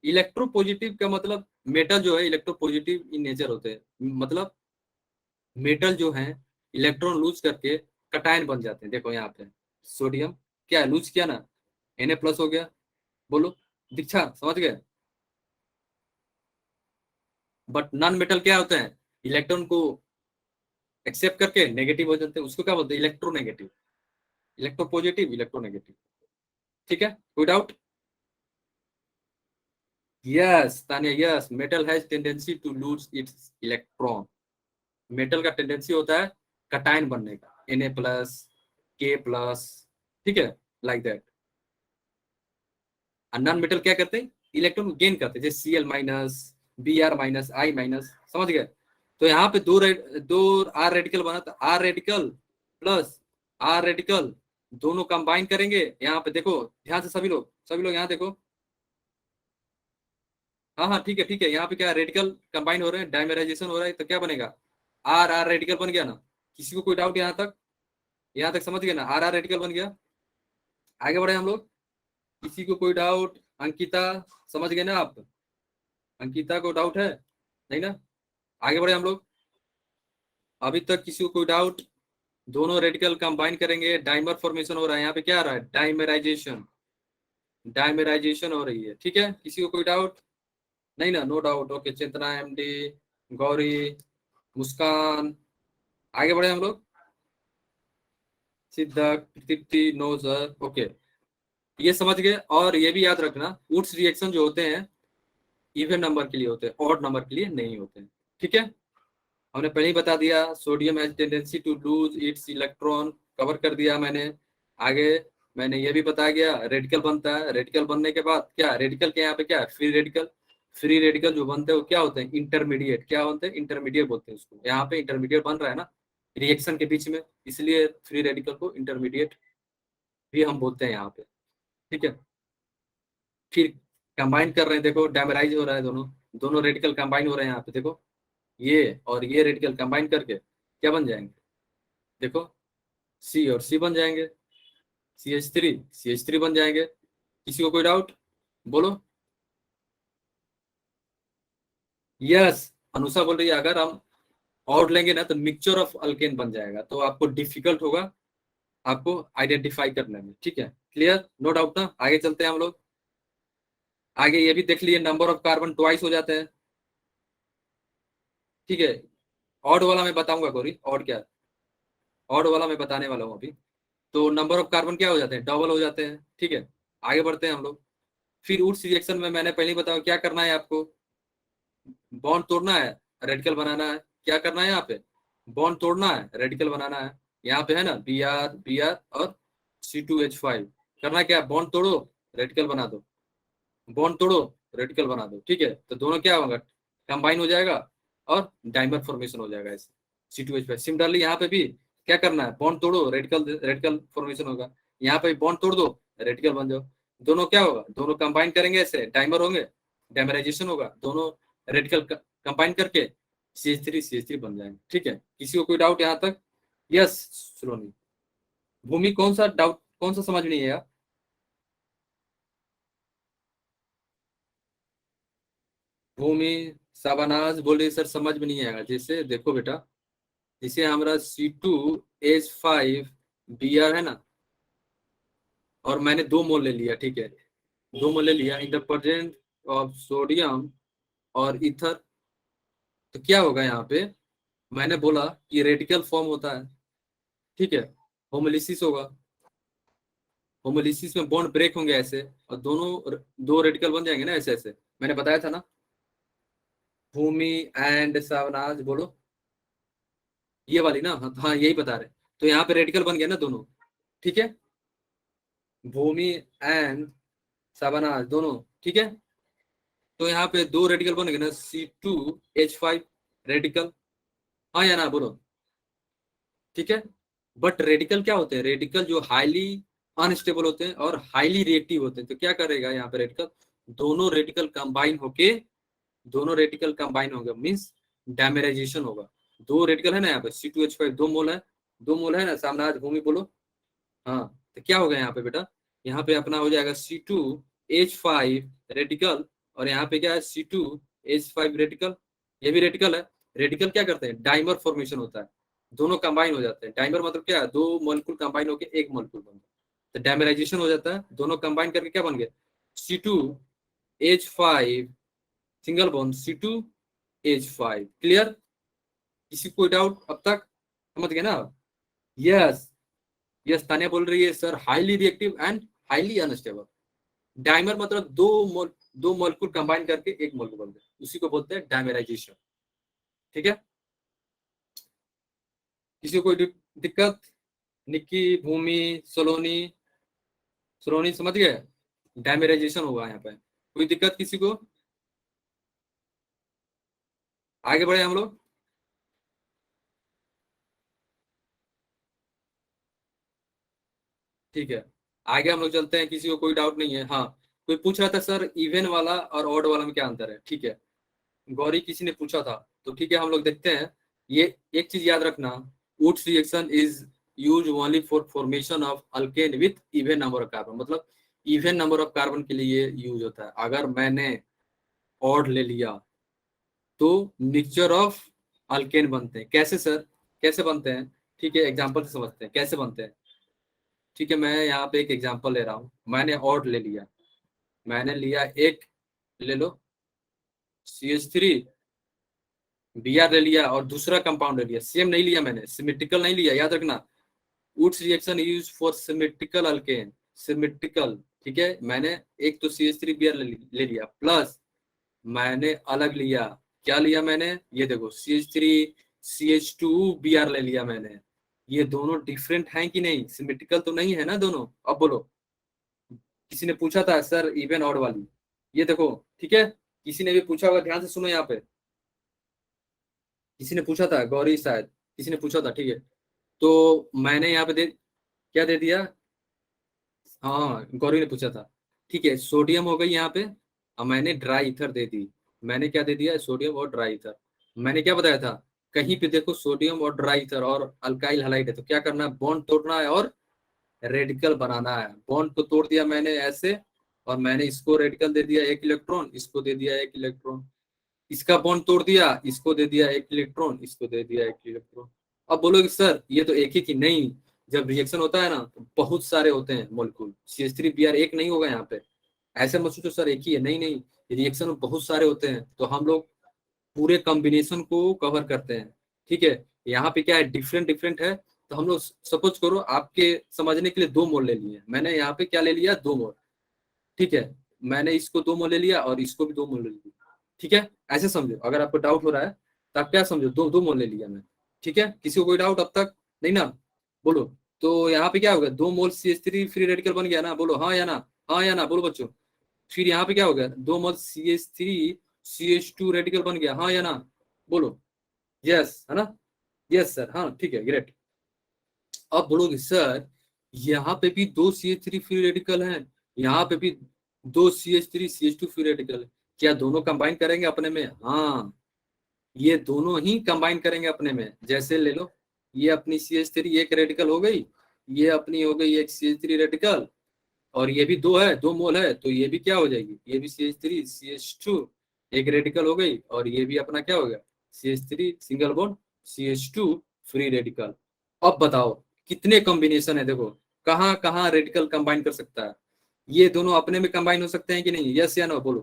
इलेक्ट्रोपॉजिटिव का मतलब, मेटल जो है इलेक्ट्रोपॉजिटिव इन नेचर होते हैं, मतलब मेटल जो है इलेक्ट्रॉन लूज करके कटायन बन जाते हैं। देखो यहाँ पे सोडियम क्या है, लूज किया ना, Na+ हो गया। बोलो दीक्षा समझ गए? बट नॉन मेटल क्या होते हैं, इलेक्ट्रॉन को एक्सेप्ट करके नेगेटिव हो जाते हैं, उसको क्या बोलते हैं, इलेक्ट्रोनेगेटिव। इलेक्ट्रोपॉजिटिव, इलेक्ट्रोनेगेटिव, ठीक है, कोई doubt? Yes Tania, yes, metal has tendency to lose its electron. Metal का टेंडेंसी होता है कटायन बनने का, Na+, K+, ठीक है, लाइक दैट। नॉन मेटल क्या करते हैं, इलेक्ट्रॉन गेन करते हैं, जैसे Cl-, Br-, I-। समझ गए? तो यहाँ पे दो आर रेडिकल बना था, R radical plus R radical दोनों कंबाइन करेंगे। यहाँ पे देखो ध्यान से, सभी लोग यहाँ देखो। हाँ हाँ ठीक है ठीक है, यहाँ पे क्या रेडिकल कंबाइन हो रहे हैं, डायमेराइजेशन हो रहा है, तो क्या बनेगा, आर आर रेडिकल बन गया ना। किसी को कोई डाउट यहाँ तक? यहाँ तक समझ गए ना, आर आर रेडिकल बन गया। आगे बढ़े हम लोग, किसी को कोई डाउट? अंकिता समझ गए ना आप? अंकिता को डाउट है नहीं ना? आगे बढ़े हम लोग, अभी तक किसी को कोई डाउट? दोनों रेडिकल कंबाइन करेंगे, डाइमर फॉर्मेशन हो रहा है, यहाँ पे क्या आ रहा है, डाइमेराइजेशन, डाइमेराइजेशन हो रही है, ठीक है। किसी को कोई डाउट नहीं ना? No doubt, okay. Chetna, MD, Gauri, Muskan, आगे बढ़े हम लोग। Siddharth, Tripti, no sir, okay, ये समझ गए। और ये भी याद रखना, वुड्स रिएक्शन जो होते हैं इवन नंबर के लिए होते हैं, ऑड नंबर के लिए नहीं होते हैं, ठीक है। हमने पहले ही बता दिया, sodium has tendency to lose its electron, cover कर दिया मैंने। आगे मैंने ये भी बताया गया, रेडिकल बनता है, रेडिकल बनने के बाद क्या, रेडिकल के यहाँ पे क्या है, फ्री रेडिकल। फ्री रेडिकल जो बनते हैं वो क्या होते हैं, इंटरमीडिएट। क्या होते हैं, इंटरमीडिएट बोलते हैं उसको। यहाँ पे इंटरमीडिएट बन रहा है ना रिएक्शन के बीच में, इसलिए फ्री रेडिकल को इंटरमीडिएट भी हम बोलते हैं यहाँ पे, ठीक है। फिर कंबाइन कर रहे हैं, देखो डायमराइज हो रहा है, दोनों दोनों रेडिकल कंबाइन हो रहे हैं यहाँ पे, देखो ये और ये रेडिकल कंबाइन करके क्या बन जाएंगे, देखो C और C बन जाएंगे, CH3 बन जाएंगे। किसी को कोई डाउट? बोलो। यस, अनुषा बोल रही है अगर हम और लेंगे ना तो मिक्सचर ऑफ अल्केन बन जाएगा, तो आपको डिफिकल्ट होगा आपको आइडेंटिफाई करने में, ठीक है। क्लियर, नो डाउट ना? आगे चलते हैं हम लोग। आगे ये भी देख लिए, नंबर ऑफ कार्बन ट्वाइस हो जाते हैं, ठीक है। ऑड वाला मैं बताऊंगा गौरी, ऑड क्या, ऑड वाला मैं बताने वाला हूँ अभी। तो नंबर ऑफ कार्बन क्या हो जाते हैं, डबल हो जाते हैं, ठीक है। आगे बढ़ते हैं हम लोग। फिर उस रिएक्शन में मैंने पहले ही बताया क्या करना है आपको, बॉन्ड तोड़ना है, रेडिकल बनाना है। क्या करना है यहाँ पे, बॉन्ड तोड़ना है, रेडिकल बनाना है। यहाँ पे है ना Br और C2H5, करना क्या, बॉन्ड तोड़ो, रेडिकल बना दो, बॉन्ड तोड़ो, रेडिकल बना दो, ठीक है। तो दोनों क्या होगा, कंबाइन हो जाएगा और डाइमर फॉर्मेशन हो जाएगा ऐसे, C2H5। सिमिलरली यहाँ पे भी क्या करना है, बॉन्ड तोड़ो, रेडिकल रेडिकल फॉर्मेशन होगा। यहाँ पे बॉन्ड तोड़ दो, रेडिकल बन जाओ। दोनों क्या होगा, दोनों कंबाइन करेंगे ऐसे, डाइमर होंगे, डाइमराइजेशन होगा, दोनों रेडिकल कंबाइन करके CH3 बन जाएंगे, ठीक है। किसी को कोई डाउट यहाँ तक? यस सुलोनी। भूमि कौन सा डाउट, कौन सा समझ नहीं है यार? भूमि साबानाज बोले सर समझ में नहीं आएगा। जैसे देखो बेटा, जैसे हमारा C2H5 Br है ना, और मैंने 2 मोल ले लिया, ठीक है, 2 मोल ले लिया इन द प्रेजेंट ऑफ सोडियम और ईथर। तो क्या होगा यहाँ पे, मैंने बोला कि रेडिकल फॉर्म होता है, ठीक है, होमोलिसिस होगा। होमोलिसिस में बॉन्ड ब्रेक होंगे ऐसे, और दोनों दो रेडिकल बन जाएंगे ना ऐसे ऐसे, मैंने बताया था ना। भूमि एंड सावनाज बोलो, ये वाली ना, हाँ हाँ, यही बता रहे। तो यहाँ पे रेडिकल बन गया ना दोनों, ठीक है, भूमि एंड सावनाज दोनों, ठीक है। तो यहाँ पे दो रेडिकल बन गए ना, C2H5 रेडिकल, हाँ या ना बोलो, ठीक है। बट रेडिकल क्या होते हैं, रेडिकल जो हाईली अनस्टेबल होते हैं और हाईली रिएक्टिव होते हैं। तो क्या करेगा यहाँ पे रेडिकल, दोनों रेडिकल कंबाइन होके, दोनों रेडिकल कंबाइन होगा मीन्स डैमेराइजेशन होगा। दो रेडिकल है ना यहाँ पे, C2H5 2 मोल है, 2 मोल है ना, सामने आज भूमि बोलो, हाँ। तो क्या होगा यहाँ पे बेटा, यहाँ पे अपना हो जाएगा C2H5 रेडिकल, और यहाँ पे क्या है, C2H5 रेडिकल, ये भी रेडिकल है। रेडिकल क्या करते हैं, डाइमर फॉर्मेशन होता है, दोनों कंबाइन हो जाते हैं। डाइमर मतलब क्या है, दो मॉलिक्यूल कंबाइन होकर एक मॉलिक्यूल बनता है, तो डायमेराइजेशन हो जाता है, दोनों कंबाइन करके क्या बन गया, C2H5 single bond C2H5। Clear, किसी कोई डाउट अब तक, समझ गए ना। यस, यस, तानिया बोल रही है sir highly reactive and highly unstable. Dimer मतलब दो मॉलिक्यूल कंबाइन करके एक मॉलिक्यूल बनते हैं, उसी को बोलते हैं डायमेराइजेशन, ठीक है। किसी को कोई दिक्कत, निक्की, भूमि, सलोनी, सलोनी समझ गए, डायमेराइजेशन होगा यहाँ पे, कोई दिक्कत किसी को, आगे बढ़े हम लोग। ठीक है, आगे हम लोग चलते हैं, किसी को कोई डाउट नहीं है। हाँ, कोई पूछ रहा था सर इवन वाला और ऑड वाला में क्या अंतर है, ठीक है, गौरी किसी ने पूछा था। तो ठीक है, हम लोग देखते हैं। ये एक चीज याद रखना, Wurtz reaction is use only for formation of alkane with even number of carbon, मतलब इवन नंबर ऑफ कार्बन के लिए यूज होता है। अगर मैंने ऑड ले लिया तो मिक्सचर ऑफ अल्केन बनते हैं। कैसे सर, कैसे बनते हैं, ठीक है, एग्जांपल से समझते हैं कैसे बनते हैं। ठीक है, मैं यहाँ पे एक एग्जांपल ले रहा हूँ, मैंने ऑड ले लिया, मैंने लिया एक, ले लो CH3 Br ले लिया, और दूसरा कंपाउंड ले लिया, सेम नहीं लिया मैंने, सिमेट्रिकल नहीं लिया, याद रखना। Wurtz reaction use for symmetrical alkane, symmetrical, ठीक है। मैंने एक तो CH3 Br ले लिया, प्लस मैंने अलग लिया, क्या लिया मैंने, ये देखो CH3CH2Br ले लिया मैंने। ये दोनों डिफरेंट हैं कि नहीं, सिमेट्रिकल तो नहीं है ना दोनों। अब बोलो, किसी ने पूछा था सर इवन ऑड वाली, ये देखो, ठीक है, किसी ने भी पूछा होगा, ध्यान से सुनो यहाँ पे, किसी ने पूछा था, गौरी शायद, किसी ने पूछा था, ठीक है। तो मैंने यहाँ पे क्या दे दिया, हाँ गौरी ने पूछा था, ठीक है, सोडियम हो गई यहाँ पे, अब मैंने ड्राई ईथर दे दी। मैंने क्या दे दिया, सोडियम और ड्राई ईथर। मैंने क्या बताया था, कहीं पे देखो सोडियम और ड्राई ईथर और अल्काइल हलाइड है, तो क्या करना है, बॉन्ड तोड़ना है और रेडिकल बनाना है। बॉन्ड को तोड़ दिया मैंने ऐसे, और मैंने इसको रेडिकल दे दिया 1 इलेक्ट्रॉन, इसको दे दिया 1 इलेक्ट्रॉन, इसका बॉन्ड तोड़ दिया, इसको दे दिया 1 इलेक्ट्रॉन, इसको दे दिया 1 इलेक्ट्रॉन। अब बोलोगे सर ये तो एक ही की, नहीं, जब रिएक्शन होता है ना तो बहुत सारे होते हैं मॉलिक्यूल, CH3Br एक नहीं होगा यहाँ पे, ऐसे मत सोचो सर एक ही है, नहीं नहीं, रिएक्शन में बहुत सारे होते हैं, तो हम लोग पूरे कॉम्बिनेशन को कवर करते हैं, ठीक है। यहाँ पे क्या है, डिफरेंट डिफरेंट है। तो हम लोग सपोज करो, आपके समझने के लिए 2 मोल ले लिए, मैंने यहाँ पे क्या ले लिया, 2 मोल, ठीक है। मैंने इसको 2 मोल ले लिया और इसको भी 2 मोल ले लिया, ठीक है। ऐसे समझो, अगर आपको डाउट हो रहा है तो आप क्या समझो, दो दो मोल ले लिया मैं, ठीक है। किसी को कोई डाउट अब तक नहीं ना, बोलो। तो यहाँ पे क्या होगा, 2 मोल CH3 फ्री रेडिकल बन गया ना, बोलो हाँ या ना, हाँ या ना बोलो बच्चों। फिर यहाँ पे क्या हो गया, 2 मोल CH3CH2 रेडिकल बन गया, हाँ या ना बोलो, यस है ना, यस सर, हाँ ठीक है, ग्रेट। अब बोलोगे सर यहाँ पे भी 2 CH3 फ्री रेडिकल हैं, यहाँ पे भी 2 CH3CH2 फ्री रेडिकल है, क्या दोनों कंबाइन करेंगे अपने में, हाँ, ये दोनों ही कंबाइन करेंगे अपने में। जैसे ले लो, ये अपनी CH3 एक रेडिकल हो गई, ये अपनी हो गई एक CH3 रेडिकल, और ये भी 2 है, 2 मोल है, तो ये भी क्या हो जाएगी, ये भी CH3CH2, एक रेडिकल हो गई, और ये भी अपना क्या हो गया, CH3 single bond CH2 free radical. अब बताओ कितने कॉम्बिनेशन है, देखो कहाँ कहाँ रेडिकल कंबाइन कर सकता है। ये दोनों अपने में कंबाइन हो सकते हैं कि नहीं, यस या नो बोलो,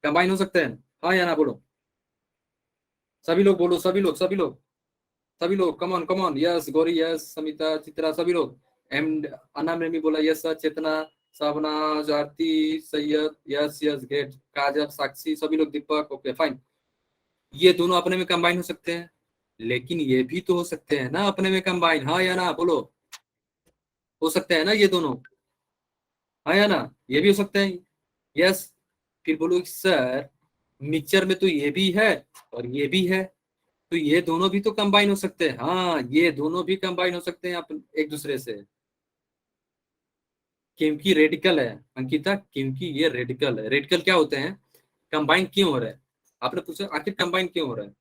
कंबाइन हो सकते हैं, हाँ या ना बोलो, सभी लोग बोलो, सभी लोग सभी लोग सभी लोग, come on come on, yes Gauri, yes Samita, Chitra, सभी लोग। एम अना में भी बोला यस सर, चेतना, सावना, आरती, सैयद, यस यस ग्रेट, काजल, साक्षी, सभी लोग, दीपक, ओके फाइन। ये दोनों अपने में कंबाइन हो सकते हैं, लेकिन ये भी तो हो सकते हैं ना अपने में कंबाइन, हाँ या ना बोलो, हो सकते हैं ना ये दोनों, हाँ या ना, ये भी हो सकते हैं, यस। फिर बोलो सर मिक्सचर में तो ये भी है और ये भी है, तो ये दोनों भी तो कंबाइन हो सकते हैं, हाँ ये दोनों भी कंबाइन हो सकते हैं एक दूसरे से, क्योंकि रेडिकल है अंकिता, क्योंकि ये रेडिकल है। रेडिकल क्या होते हैं, कंबाइन क्यों हो रहा है, आपने पूछा आखिर कंबाइन क्यों हो रहा है।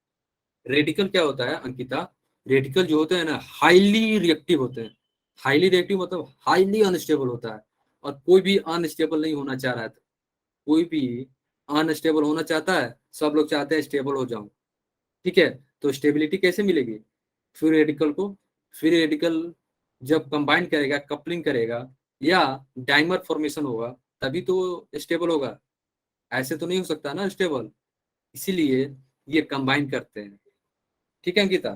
रेडिकल क्या होता है अंकिता, रेडिकल जो होते हैं ना हाईली रिएक्टिव होते हैं। हाईली रिएक्टिव मतलब हाईली अनस्टेबल होता है, और कोई भी अनस्टेबल नहीं होना चाह रहा है, कोई भी अनस्टेबल होना चाहता है, सब लोग चाहते हैं स्टेबल हो जाऊं, ठीक है। तो स्टेबिलिटी कैसे मिलेगी, फ्री रेडिकल को, फ्री रेडिकल जब कंबाइन करेगा, कपलिंग करेगा, या डाइमर फॉर्मेशन होगा, तभी तो स्टेबल होगा, ऐसे तो नहीं हो सकता ना स्टेबल, इसीलिए ये कंबाइन करते हैं, ठीक है अंकिता।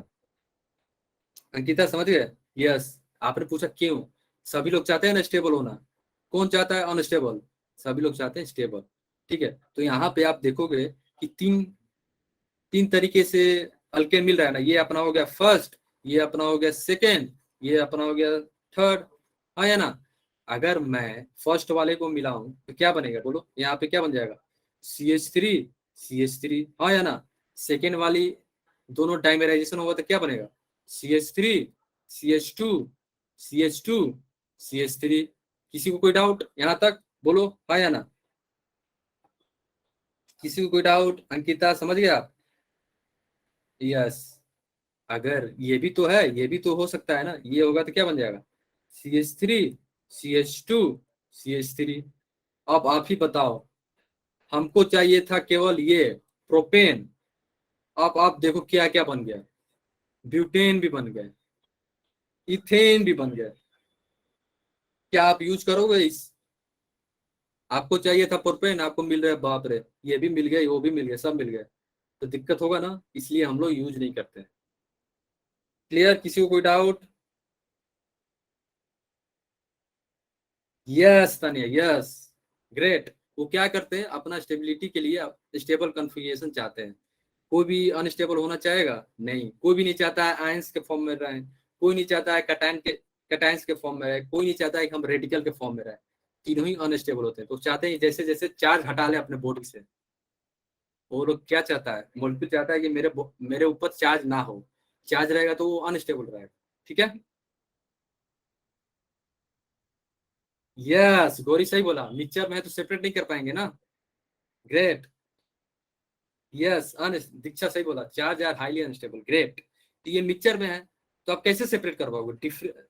अंकिता समझ गए, यस। आपने पूछा क्यों, सभी लोग चाहते हैं ना स्टेबल होना, कौन चाहता है अनस्टेबल, सभी लोग चाहते हैं स्टेबल, ठीक है। तो यहाँ पे आप देखोगे कि तीन तीन तरीके से अल्केन मिल रहा है ना, ये अपना हो गया फर्स्ट, ये अपना हो गया सेकेंड, ये अपना हो गया थर्ड, हाँ या ना। अगर मैं फर्स्ट वाले को मिलाऊं तो क्या बनेगा बोलो, यहाँ पे क्या बन जाएगा, CH3 CH3, हाँ या ना। सेकेंड वाली दोनों डाइमेराइजेशन होगा तो क्या बनेगा, CH3 CH2 CH2 CH3। किसी को कोई डाउट यहाँ तक बोलो, हाँ या ना, किसी को कोई डाउट, अंकिता समझ गया, यस। अगर ये भी तो है, ये भी तो हो सकता है ना, ये होगा तो क्या बन जाएगा, CH3 CH2 CH3। अब आप ही बताओ, हमको चाहिए था केवल ये प्रोपेन, अब आप देखो क्या क्या बन गया, ब्यूटेन भी बन गया, इथेन भी बन गया, क्या आप यूज करोगे इस, आपको चाहिए था प्रोपेन, आपको मिल रहा है, बाप रे, ये भी मिल गया, वो भी मिल गया, सब मिल गया, तो दिक्कत होगा ना, इसलिए हम लोग यूज नहीं करते। क्लियर, किसी को कोई doubt, yes Tania, yes great. वो क्या करते हैं अपना स्टेबिलिटी के लिए स्टेबल कॉन्फ़िगरेशन चाहते हैं, कोई भी अनस्टेबल होना चाहेगा नहीं, कोई भी नहीं चाहता है आयंस के फॉर्म में रहे, कोई नहीं चाहता है कटायंस के फॉर्म में रहे, कोई नहीं चाहता है कि हम रेडिकल के फॉर्म में रहे, तीनों ही अनस्टेबल होते हैं। तो चाहते हैं जैसे जैसे चार्ज हटा ले अपने बॉडी से, वो लोग क्या चाहता है, मॉलिक्यूल चाहता है कि मेरे ऊपर चार्ज ना हो, चार्ज रहेगा तो वो अनस्टेबल रहेगा, ठीक है। यस गौरी सही बोला, मिक्सचर में है तो सेपरेट नहीं कर पाएंगे ना, ग्रेट, यस अन दीक्षा सही बोला, charge are highly unstable, great. तो ये मिक्सचर में है तो आप कैसे सेपरेट कर पाओगे,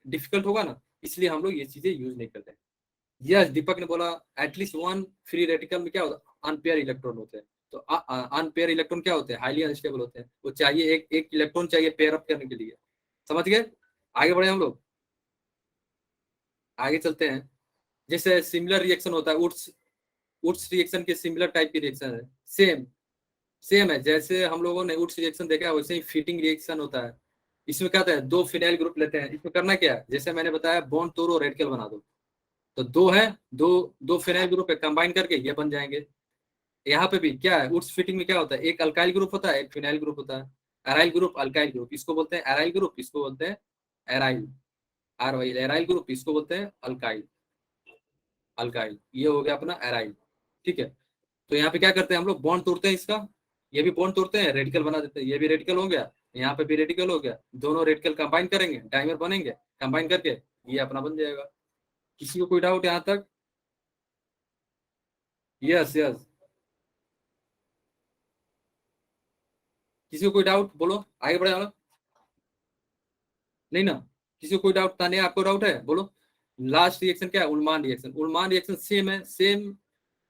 डिफिकल्ट होगा ना, इसलिए हम लोग ये चीजें यूज नहीं करते। यस दीपक ने बोला एटलीस्ट वन फ्री रेडिकल में क्या होता है, अनपेयर इलेक्ट्रॉन होते हैं, तो अनपेयर इलेक्ट्रॉन क्या होते हैं, हाईली अनस्टेबल होते हैं, वो चाहिए एक एक इलेक्ट्रॉन चाहिए पेयर अप करने के लिए, समझ गए। आगे बढ़े हम लोग, आगे चलते हैं। जैसे सिमिलर रिएक्शन होता है, उट्स उट्स रिएक्शन के सिमिलर टाइप की रिएक्शन है, सेम सेम है, जैसे हम लोगों ने उट्स रिएक्शन देखा है वैसे ही फिटिंग रिएक्शन होता है। इसमें क्या होता है, दो फिनाइल ग्रुप लेते हैं, इसमें करना क्या है, जैसे मैंने बताया बॉन्ड तोड़ो रेडिकल बना दो, तो दो है, दो दो फिनाइल ग्रुप है, कंबाइन करके ये बन जाएंगे। यहाँ पे भी क्या है, उट्स फिटिंग में क्या होता है, एक अल्काइल ग्रुप होता है, एक फिनाइल ग्रुप होता है, एराइल ग्रुप अल्काइल ग्रुप, इसको बोलते हैं एराइल ग्रुप, इसको बोलते हैं aryl, R Y aryl group, इसको बोलते हैं अल्काइल, अल्काइल ये हो गया अपना एराइल, ठीक है। तो यहाँ पे क्या करते हैं हम लोग, बॉन्ड तोड़ते हैं इसका, ये भी बॉन्ड तोड़ते हैं, रेडिकल बना देते हैं, ये भी रेडिकल हो गया, यहाँ पे भी रेडिकल हो गया, दोनों रेडिकल कंबाइन करेंगे, डाइमर बनेंगे, कंबाइन करके ये अपना बन जाएगा। किसी को कोई डाउट यहाँ तक, यस यस, किसी को कोई डाउट बोलो, आगे बढ़े हम लोग। नहीं ना, किसी को कोई डाउट था नहीं, आपको डाउट है बोलो। लास्ट रिएक्शन क्या है, उल्मान रिएक्शन, उल्मान रिएक्शन सेम है, सेम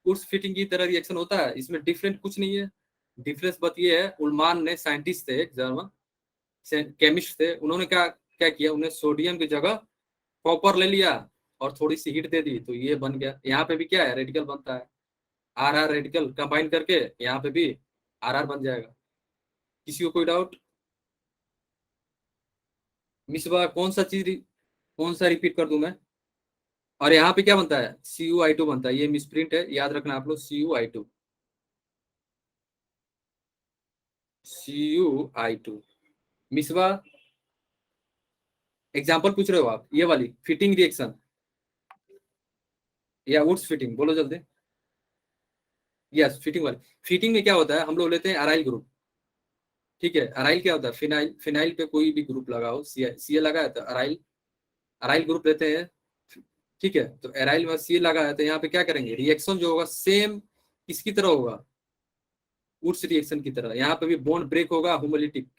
उस फिटिंग की तरह रिएक्शन होता है, इसमें डिफरेंट कुछ नहीं है, डिफरेंस बात ये है, उलमान ने, साइंटिस्ट थे एक जर्मन केमिस्ट थे, उन्होंने क्या क्या किया, उन्हें सोडियम की जगह कॉपर ले लिया और थोड़ी सी हीट दे दी, तो ये बन गया। यहाँ पे भी क्या है, रेडिकल बनता है, आर आर रेडिकल कंबाइन करके यहाँ पे भी आर आर बन जाएगा। किसी को कोई डाउट? मिसबा कौन सा रिपीट कर दूं मैं? और यहाँ पे क्या बनता है, CuI2 बनता है, ये मिसप्रिंट है, याद रखना आप लोग, CuI2, CuI2। मिसबा एग्जाम्पल पूछ रहे हो आप, ये वाली फिटिंग रिएक्शन या वुड्स फिटिंग, बोलो जल्दी। यस, फिटिंग वाली। फिटिंग में क्या होता है, हम लोग लेते हैं अराइल ग्रुप, ठीक है। अराइल क्या होता है, फिनाइल, फिनाइल पे कोई भी ग्रुप लगाओ, सी लगा है तो अराइल, अराइल ग्रुप लेते हैं, ठीक है। तो अराइल में सी लगा है तो यहाँ पे क्या करेंगे, रिएक्शन जो होगा सेम किसकी तरह होगा, वुड्स रिएक्शन की तरह। यहाँ पे भी बॉन्ड ब्रेक होगा होमोलिटिक,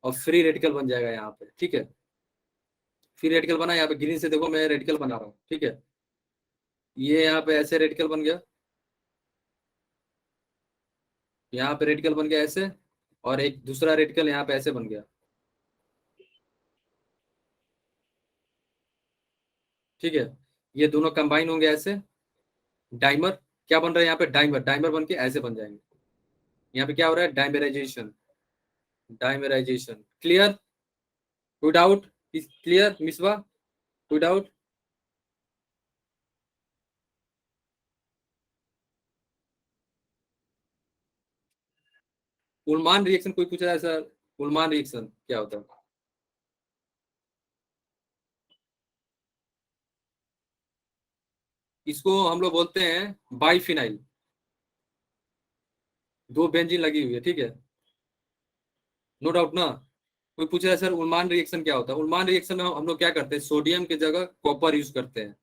और फ्री रेडिकल बन जाएगा यहाँ पे, ठीक है। फ्री रेडिकल बना, यहाँ पे ग्रीन से देखो मैं रेडिकल बना रहा हूँ, ठीक है। ये यहाँ पे ऐसे रेडिकल बन गया, यहाँ पे रेडिकल बन गया ऐसे, और एक दूसरा रेडिकल यहाँ पे ऐसे बन गया, ठीक है। ये दोनों कंबाइन होंगे ऐसे, डाइमर, क्या बन रहा है यहाँ पे, डाइमर, डाइमर बन के ऐसे बन जाएंगे। यहाँ पे क्या हो रहा है, डाइमराइजेशन, डाइमराइजेशन। क्लियर? कोई डाउट? क्लियर मिसबा? कोई डाउट? उलमान रिएक्शन कोई पूछ रहा है सर, उलमान रिएक्शन क्या होता है? इसको हम लोग बोलते हैं बाइफिनाइल, दो बेंजीन लगी हुई है, ठीक है। नो डाउट ना? कोई पूछ रहा है सर उलमान रिएक्शन क्या होता है, उलमान रिएक्शन में हम लोग क्या करते हैं, सोडियम की जगह कॉपर यूज करते हैं,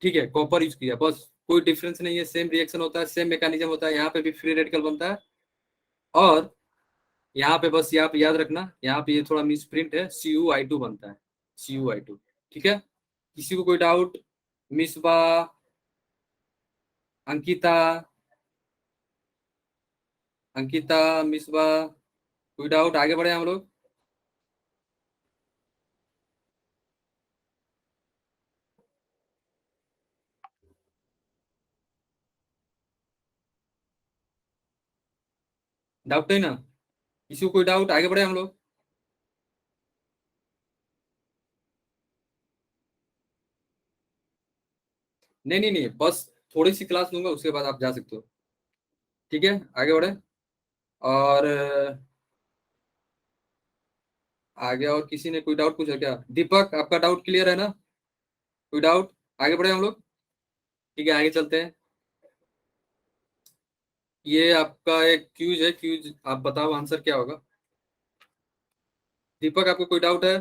ठीक है। कॉपर यूज किया बस, कोई डिफरेंस नहीं है, सेम रिएक्शन होता है, सेम मैकेनिज्म होता है। यहाँ पे भी फ्री रेडिकल बनता है, और यहाँ पे बस यहाँ पे याद रखना, यहाँ पे ये थोड़ा मिस प्रिंट है, CuI2 बनता है, CuI2, ठीक है। किसी को कोई डाउट? मिसबा, अंकिता, अंकिता, मिसबा, कोई डाउट? आगे बढ़े हम लोग। डाउट है ना? किसी को कोई डाउट? आगे बढ़े हम लोग। नहीं नहीं नहीं, बस थोड़ी सी क्लास लूंगा, उसके बाद आप जा सकते हो, ठीक है। आगे बढ़े। और आगे और किसी ने कोई डाउट पूछा क्या? दीपक, आपका डाउट क्लियर है ना? कोई डाउट? आगे बढ़े हम लोग, ठीक है, आगे चलते हैं। ये आपका एक क्यूज है, क्यूज आप बताओ आंसर क्या होगा। दीपक, आपको कोई डाउट है?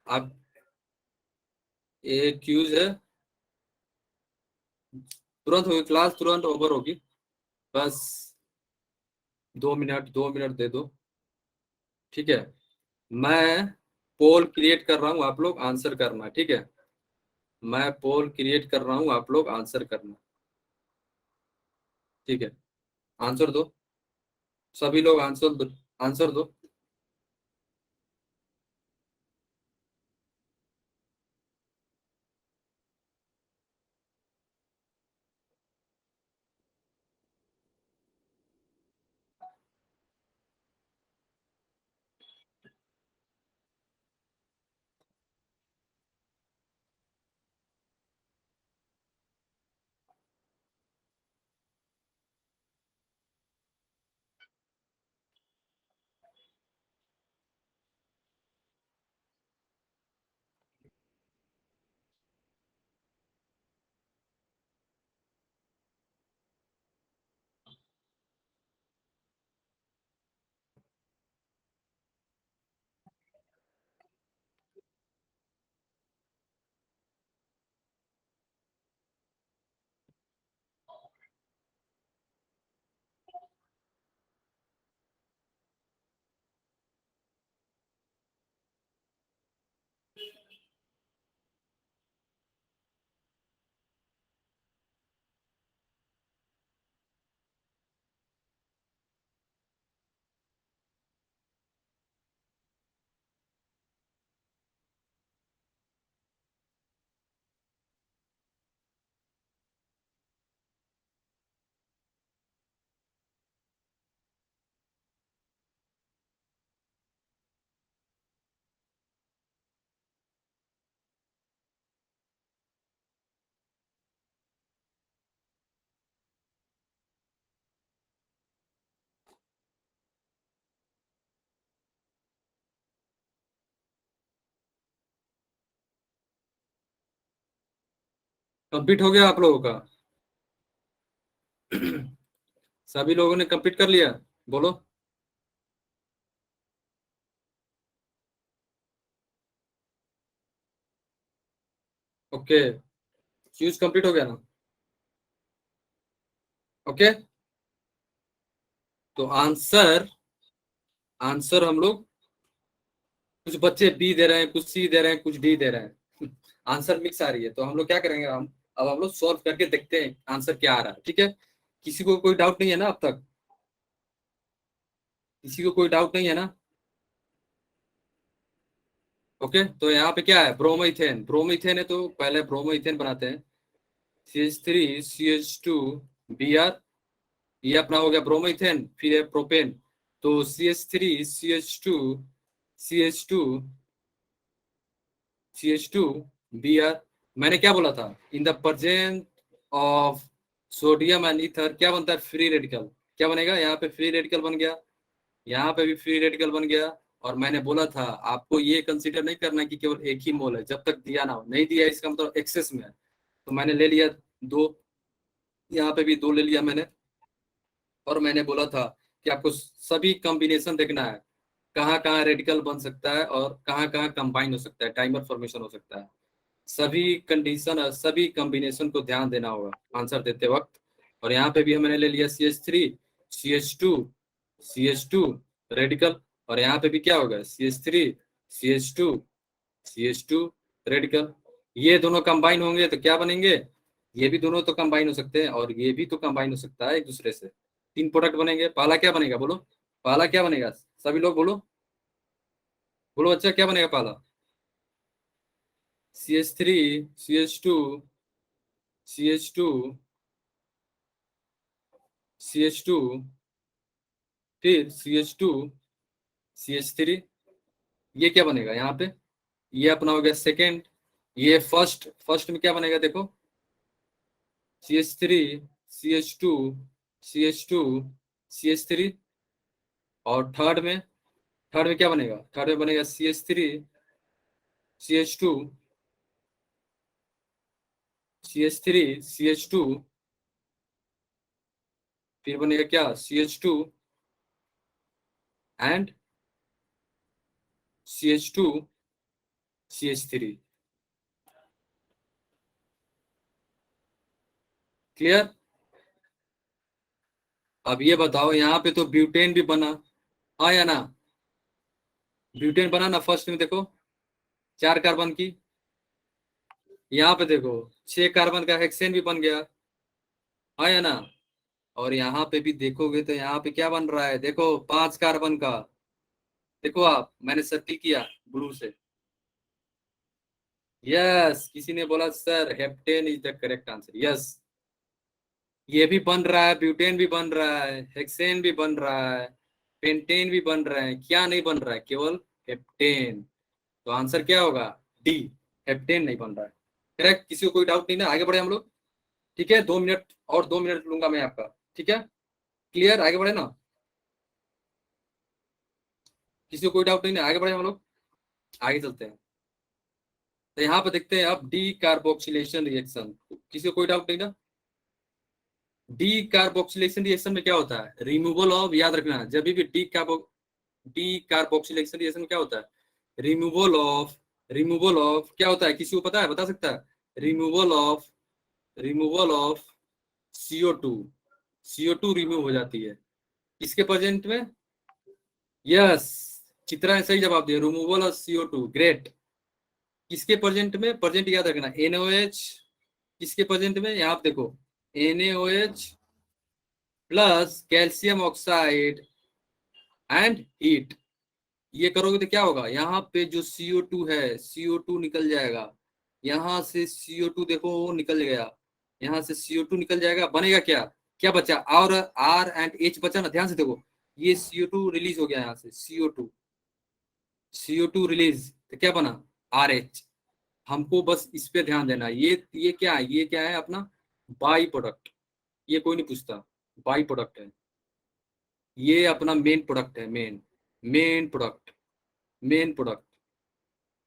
आप, ये क्यूज है, तुरंत होगी क्लास, तुरंत ओवर होगी, बस 2 मिनट, 2 मिनट दे दो, ठीक है। मैं पोल क्रिएट कर रहा हूँ, आप लोग आंसर करना, ठीक है। मैं पोल क्रिएट कर रहा हूँ, आप लोग आंसर करना, ठीक है। आंसर दो, सभी लोग आंसर दो, आंसर दो। कंप्लीट हो गया आप लोगों का? सभी लोगों ने कंप्लीट कर लिया? बोलो। ओके, क्यूज कंप्लीट हो गया ना? ओके, तो आंसर, आंसर हम लोग, कुछ बच्चे बी दे रहे हैं, कुछ सी दे रहे हैं, कुछ डी दे रहे हैं। आंसर मिक्स आ रही है, तो हम लोग क्या करेंगे, हम लोग सॉल्व करके देखते हैं आंसर क्या आ रहा है, ठीक है? किसी को कोई डाउट नहीं है ना अब तक? किसी को कोई डाउट नहीं है ना? ओके, तो यहाँ पे क्या है, ब्रोमोइथेन, ब्रोमोइथेन है, तो पहले ब्रोमोइथेन बनाते हैं। CH3CH2 Br, ये अपना हो गया ब्रोमोइथेन, फिर है प्रोपेन, तो CH3CH2 मैंने क्या बोला था, in the presence of sodium and ether क्या बनता है, फ्री रेडिकल। क्या बनेगा यहाँ पे, फ्री रेडिकल बन गया, यहाँ पे भी फ्री रेडिकल बन गया। और मैंने बोला था आपको ये कंसीडर नहीं करना कि केवल एक ही मोल है, जब तक दिया ना हो, नहीं दिया इसका मतलब एक्सेस में है, तो मैंने ले लिया दो, यहाँ पे भी दो ले लिया मैंने। और मैंने बोला था कि आपको सभी कॉम्बिनेशन देखना है, कहाँ कहाँ रेडिकल बन सकता है और कहाँ कहाँ कंबाइन हो सकता है, टाइमर फॉर्मेशन हो सकता है। सभी कंडीशन और सभी कॉम्बिनेशन को ध्यान देना होगा आंसर देते वक्त। और यहाँ पे भी हमने ले लिया CH3 CH2 रेडिकल, और यहाँ पे भी क्या होगा, CH3 CH2 रेडिकल। ये दोनों कंबाइन होंगे तो क्या बनेंगे, ये भी दोनों तो कंबाइन हो सकते हैं और ये भी तो कंबाइन हो सकता है एक दूसरे से, तीन प्रोडक्ट बनेंगे। पहला क्या बनेगा बोलो, पहला क्या बनेगा, सभी लोग बोलो, बोलो अच्छा क्या बनेगा पहला, CH3 CH2 CH2 CH2, फिर CH2 CH3, ये क्या बनेगा यहाँ पे, ये अपना हो गया सेकेंड। ये फर्स्ट, फर्स्ट में क्या बनेगा देखो, CH3 CH2 CH2 CH3। और थर्ड में, थर्ड में क्या बनेगा, थर्ड में बनेगा CH3 CH2 फिर बनेगा क्या, CH2 and CH2 CH3। Clear? अब ये बताओ, यहाँ पे तो ब्यूटेन भी बना, हाँ या ना, ब्यूटेन बना ना फर्स्ट में, देखो 4 कार्बन की, यहाँ पे देखो 6 कार्बन का हेक्सेन भी बन गया, हाँ या ना? और यहाँ पे भी देखोगे तो यहाँ पे क्या बन रहा है, देखो 5 कार्बन का, देखो आप, मैंने सर्किल किया ब्लू से। यस, किसी ने बोला sir heptane is the correct answer, yes, ये भी बन रहा है, ब्यूटेन भी बन रहा है, हेक्सेन भी बन रहा है, पेंटेन भी बन रहा है, क्या नहीं बन रहा है, केवल हेप्टेन। तो आंसर क्या होगा, डी, हेप्टेन नहीं बन रहा है। करेक्ट, किसी को कोई डाउट नहीं ना, आगे बढ़े हम लोग, ठीक है? 2 मिनट और 2 मिनट लूंगा मैं आपका, ठीक है? क्लियर, आगे बढ़े ना, किसी को कोई डाउट नहीं ना, आगे बढ़े हम लोग, आगे चलते हैं। तो यहाँ पे देखते हैं अब डी कार्बोक्सिलेशन रिएक्शन, किसी को कोई डाउट नहीं ना? डी कार्बोक्सिलेशन रिएक्शन में क्या होता है, रिमूवल ऑफ, याद रखना जब भी डी कार्बोक्सिलेशन रिएक्शन में क्या होता है, रिमूवल ऑफ, रिमूवल ऑफ क्या होता है, किसी को पता है, बता सकता है? Removal of CO2, CO2 remove हो जाती है इसके प्रेजेंट में। यस, चित्रा ने सही जवाब दिया, रिमूवल ऑफ CO2, ग्रेट। किसके प्रेजेंट में, प्रेजेंट याद रखना NaOH, किसके प्रेजेंट में, यहाँ पे देखो NaOH plus calcium oxide and heat, ये करोगे तो क्या होगा, यहाँ पे जो CO2 है, CO2 निकल जाएगा, यहाँ से CO2 देखो वो निकल गया, यहाँ से CO2 निकल जाएगा, बनेगा क्या, क्या बचा, और R एंड H बचा ना, ध्यान से देखो, ये CO2 रिलीज हो गया, यहाँ से CO2 रिलीज, तो क्या बना, RH। हमको बस इस पे ध्यान देना है, ये क्या है, ये क्या है अपना बाई प्रोडक्ट, ये कोई नहीं पूछता, बाई प्रोडक्ट है, ये अपना मेन प्रोडक्ट है, मेन प्रोडक्ट, मेन प्रोडक्ट,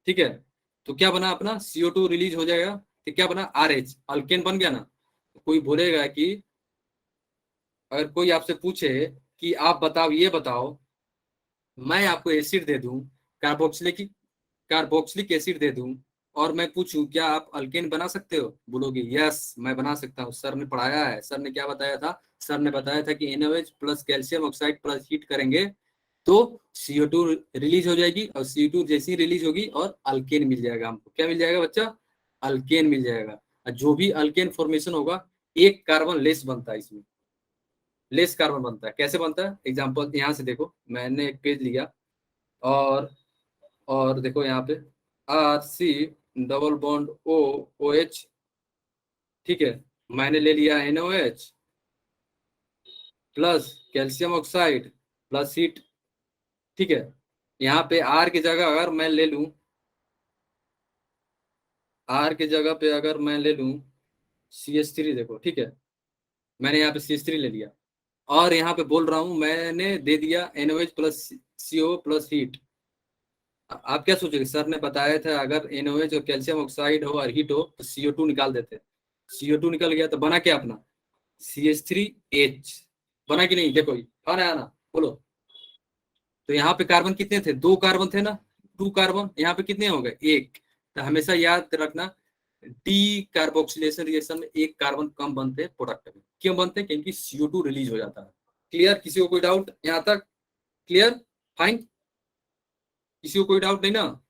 ठीक है? तो क्या बना अपना, CO2 रिलीज हो जाएगा, तो क्या बना, RH, अल्केन बन गया ना। कोई बोलेगा कि, अगर कोई आपसे पूछे कि आप बताओ, ये बताओ, मैं आपको एसिड दे दूं, कार्बोक्सिलिक कार्बोक्सिलिक एसिड दे दूं, और मैं पूछूं क्या आप अल्केन बना सकते हो, बोलोगे यस मैं बना सकता हूँ, सर ने पढ़ाया है। सर ने क्या बताया था, सर ने बताया था कि NaOH plus calcium oxide plus heat करेंगे तो CO2 रिलीज हो जाएगी, और CO2 जैसी रिलीज होगी और अल्केन मिल जाएगा हमको। क्या मिल जाएगा बच्चा, अल्केन मिल जाएगा। और जो भी अल्केन फॉर्मेशन होगा, एक कार्बन लेस बनता है इसमें, लेस कार्बन बनता है। कैसे बनता है, एग्जांपल यहाँ से देखो, मैंने एक पेज लिया, और देखो यहाँ पे RC डबल बॉन्ड OH, ठीक है, मैंने ले लिया NaOH plus calcium oxide plus heat, ठीक है। यहाँ पे R की जगह अगर मैं ले लूं, R की जगह पे अगर मैं ले लूं CH3, देखो ठीक है, मैंने यहाँ पे CH3 ले लिया, और यहाँ पे बोल रहा हूँ मैंने दे दिया NaOH plus CO plus heat. आप क्या सोचोगे, सर ने बताया था अगर NaOH और कैल्शियम ऑक्साइड हो और हीट हो तो CO2 निकाल देते। CO2 निकल गया तो बना क्या अपना, CH3H। बना कि नहीं, देखो हाँ ना, आना बोलो। तो यहाँ पे कार्बन कितने थे, 2 कार्बन थे ना, 2 कार्बन, यहाँ पे कितने हो गए, 1। तो हमेशा याद रखना, डी कार्बोक्सिलेशन रिएक्शन में 1 कार्बन कम बनते हैं प्रोडक्ट में। क्यों बनते हैं, क्योंकि CO2 रिलीज हो जाता है। क्लियर, किसी को कोई डाउट यहाँ तक, क्लियर, फाइन, किसी को कोई डाउट नहीं ना।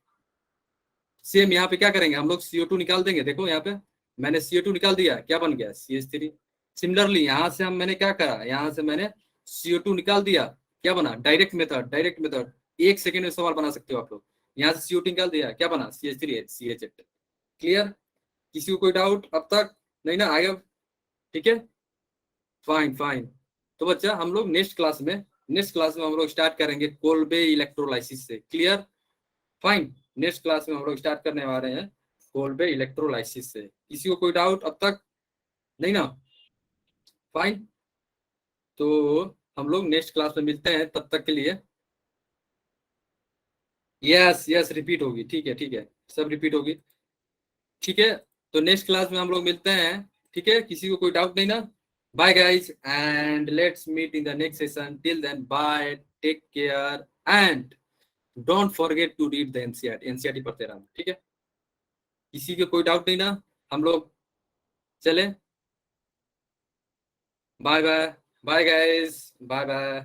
सेम यहाँ पे क्या करेंगे हम लोग, CO2 निकाल देंगे, देखो यहाँ पे मैंने CO2 निकाल दिया, क्या बन गया, CH3। सिमिलरली यहाँ से मैंने क्या करा, यहाँ से मैंने CO2 निकाल दिया, क्या बना, direct method, direct method, 1 second में सवाल बना सकते हो आप लोग। यहाँ से CO2 निकाल दिया, क्या बना, CH3CH8। क्लियर, किसी को कोई डाउट अब तक नहीं ना, आगे, ठीक है, फाइन फाइन। तो बच्चा हम लोग नेक्स्ट क्लास में हम लोग स्टार्ट करेंगे कोल्बे इलेक्ट्रोलाइसिस से। क्लियर, फाइन, नेक्स्ट क्लास में हम लोग स्टार्ट करने वाले हैं कोल्बे इलेक्ट्रोलाइसिस से। किसी को कोई डाउट अब तक नहीं ना, फाइन। तो हम लोग नेक्स्ट क्लास में मिलते हैं, तब तक के लिए, यस यस रिपीट होगी, ठीक है ठीक है, सब रिपीट होगी, ठीक है। तो नेक्स्ट क्लास में हम लोग मिलते हैं, ठीक है, किसी को कोई डाउट नहीं ना। Bye guys, and let's meet in the next session, till then bye, take care, and don't forget to read the NCERT पढ़ते रहना, ठीक है। किसी को कोई डाउट नहीं ना, हम लोग चले, bye bye, bye guys, bye bye.